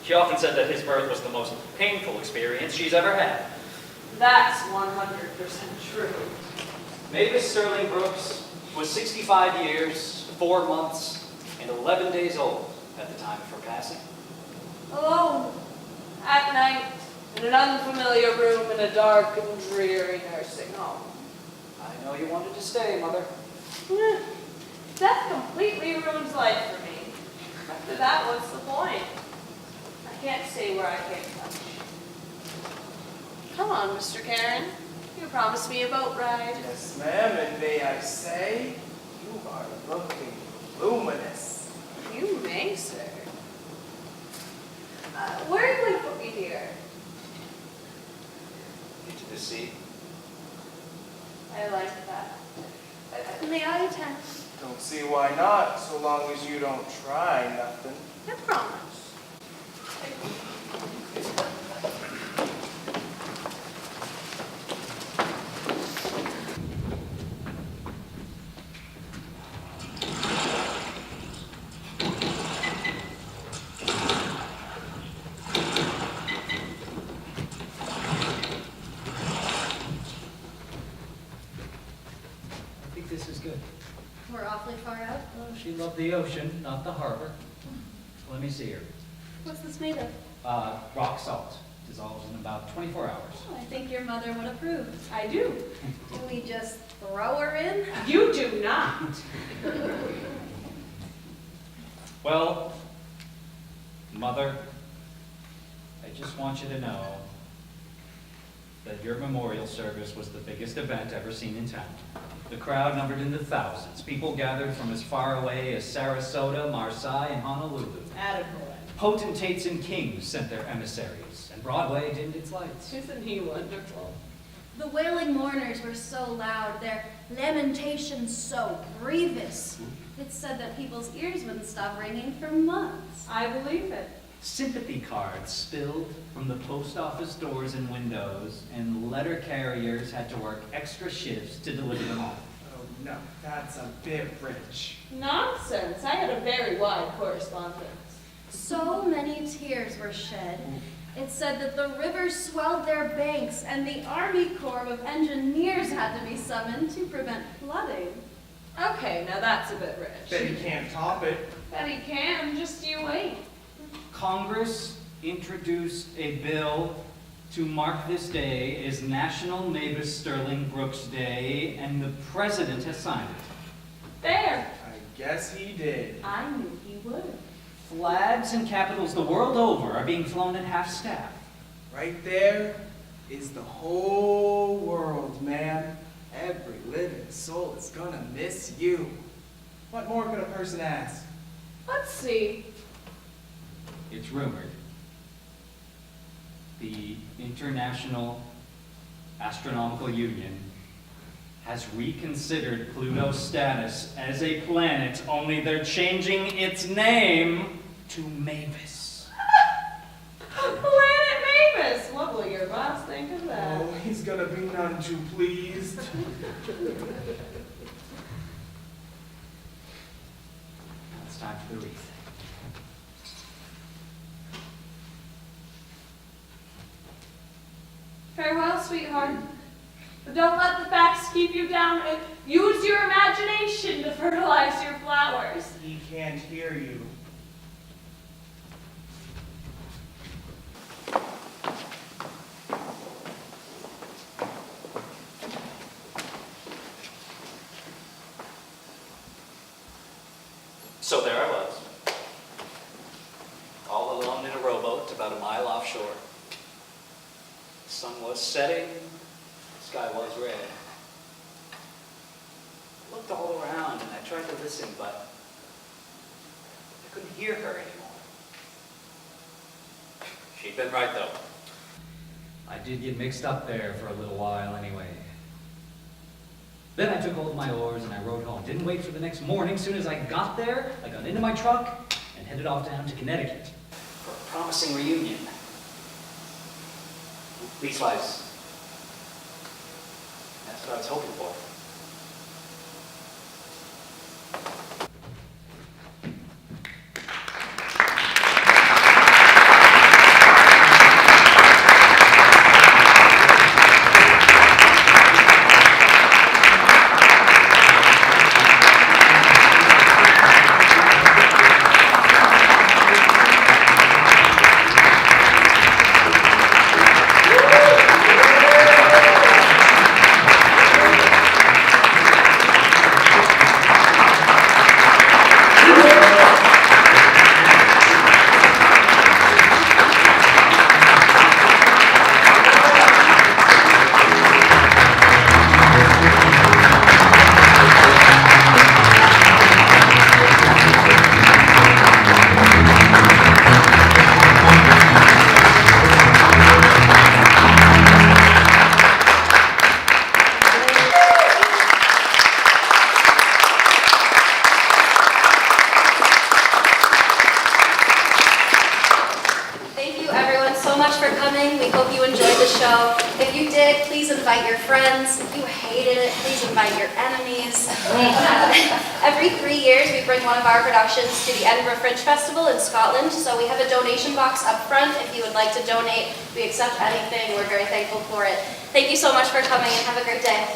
She often said that his birth was the most painful experience she's ever had. That's 100% true. Mavis Sterling Brooks was 65 years, 4 months, and 11 days old at the time of her passing. Alone, at night, in an unfamiliar room in a dark and dreary nursing home. I know you wanted to stay, Mother. Death completely ruins life for me. After that, what's the point? I can't stay where I can't touch. Come on, Mr. Karen. You promised me a boat ride. Yes, ma'am, and may I say, you are looking luminous. You may, sir. Where are you going to put me, dear? Into this sea. I like that. May I attend? Don't see why not, so long as you don't try nothing. I promise. I think this is good. We're awfully far out. Oh, she loved the ocean, not the harbor. Let me see her. What's this made of? Rock salt. Dissolves in about 24 hours. Oh, I think your mother would approve. I do. Do we just throw her in? You do not. Well, Mother, I just want you to know that your memorial service was the biggest event ever seen in town. The crowd numbered in the thousands. People gathered from as far away as Sarasota, Marseille, and Honolulu. Attaboy. Potentates and kings sent their emissaries, and Broadway dimmed its lights. Isn't he wonderful? The wailing mourners were so loud, their lamentations so grievous. It said that people's ears wouldn't stop ringing for months. I believe it. Sympathy cards spilled from the post office doors and windows, and letter carriers had to work extra shifts to deliver them all. Oh no, that's a bit rich. Nonsense. I had a very wide correspondence. So many tears were shed. It said that the rivers swelled their banks and the Army Corps of Engineers had to be summoned to prevent flooding. Okay, now that's a bit rich. Bet he can't top it. Bet he can, just you wait. Congress introduced a bill to mark this day as National Mavis Sterling Brooks Day, and the president has signed it. There. I guess he did. I knew he would. Flags in capitals the world over are being flown at half-staff. Right there is the whole world, man. Every living soul is gonna miss you. What more could a person ask? Let's see. It's rumored the International Astronomical Union has reconsidered Pluto's status as a planet, only they're changing its name to Mavis. Planet Mavis. What will your boss think of that? Oh, he's gonna be none too pleased. Now it's time for the wreath. Farewell, sweetheart. But don't let the facts keep you down. And use your imagination to fertilize your flowers. He can't hear you. So there I was, all alone in a rowboat about a mile offshore. The sun was setting, the sky was red. I looked all around and I tried to listen, but I couldn't hear her anymore. She'd been right though. I did get mixed up there for a little while anyway. Then I took hold of my oars and I rowed home. Didn't wait for the next morning. Soon as I got there, I got into my truck and headed off down to Connecticut. For a promising reunion. Leastwise, that's what I was hoping for. much for coming. We hope you enjoyed the show. If you did, please invite your friends. If you hated it, please invite your enemies. Every 3 years, we bring one of our productions to the Edinburgh Fringe Festival in Scotland, so we have a donation box up front if you would like to donate. We accept anything. We're very thankful for it. Thank you so much for coming and have a great day.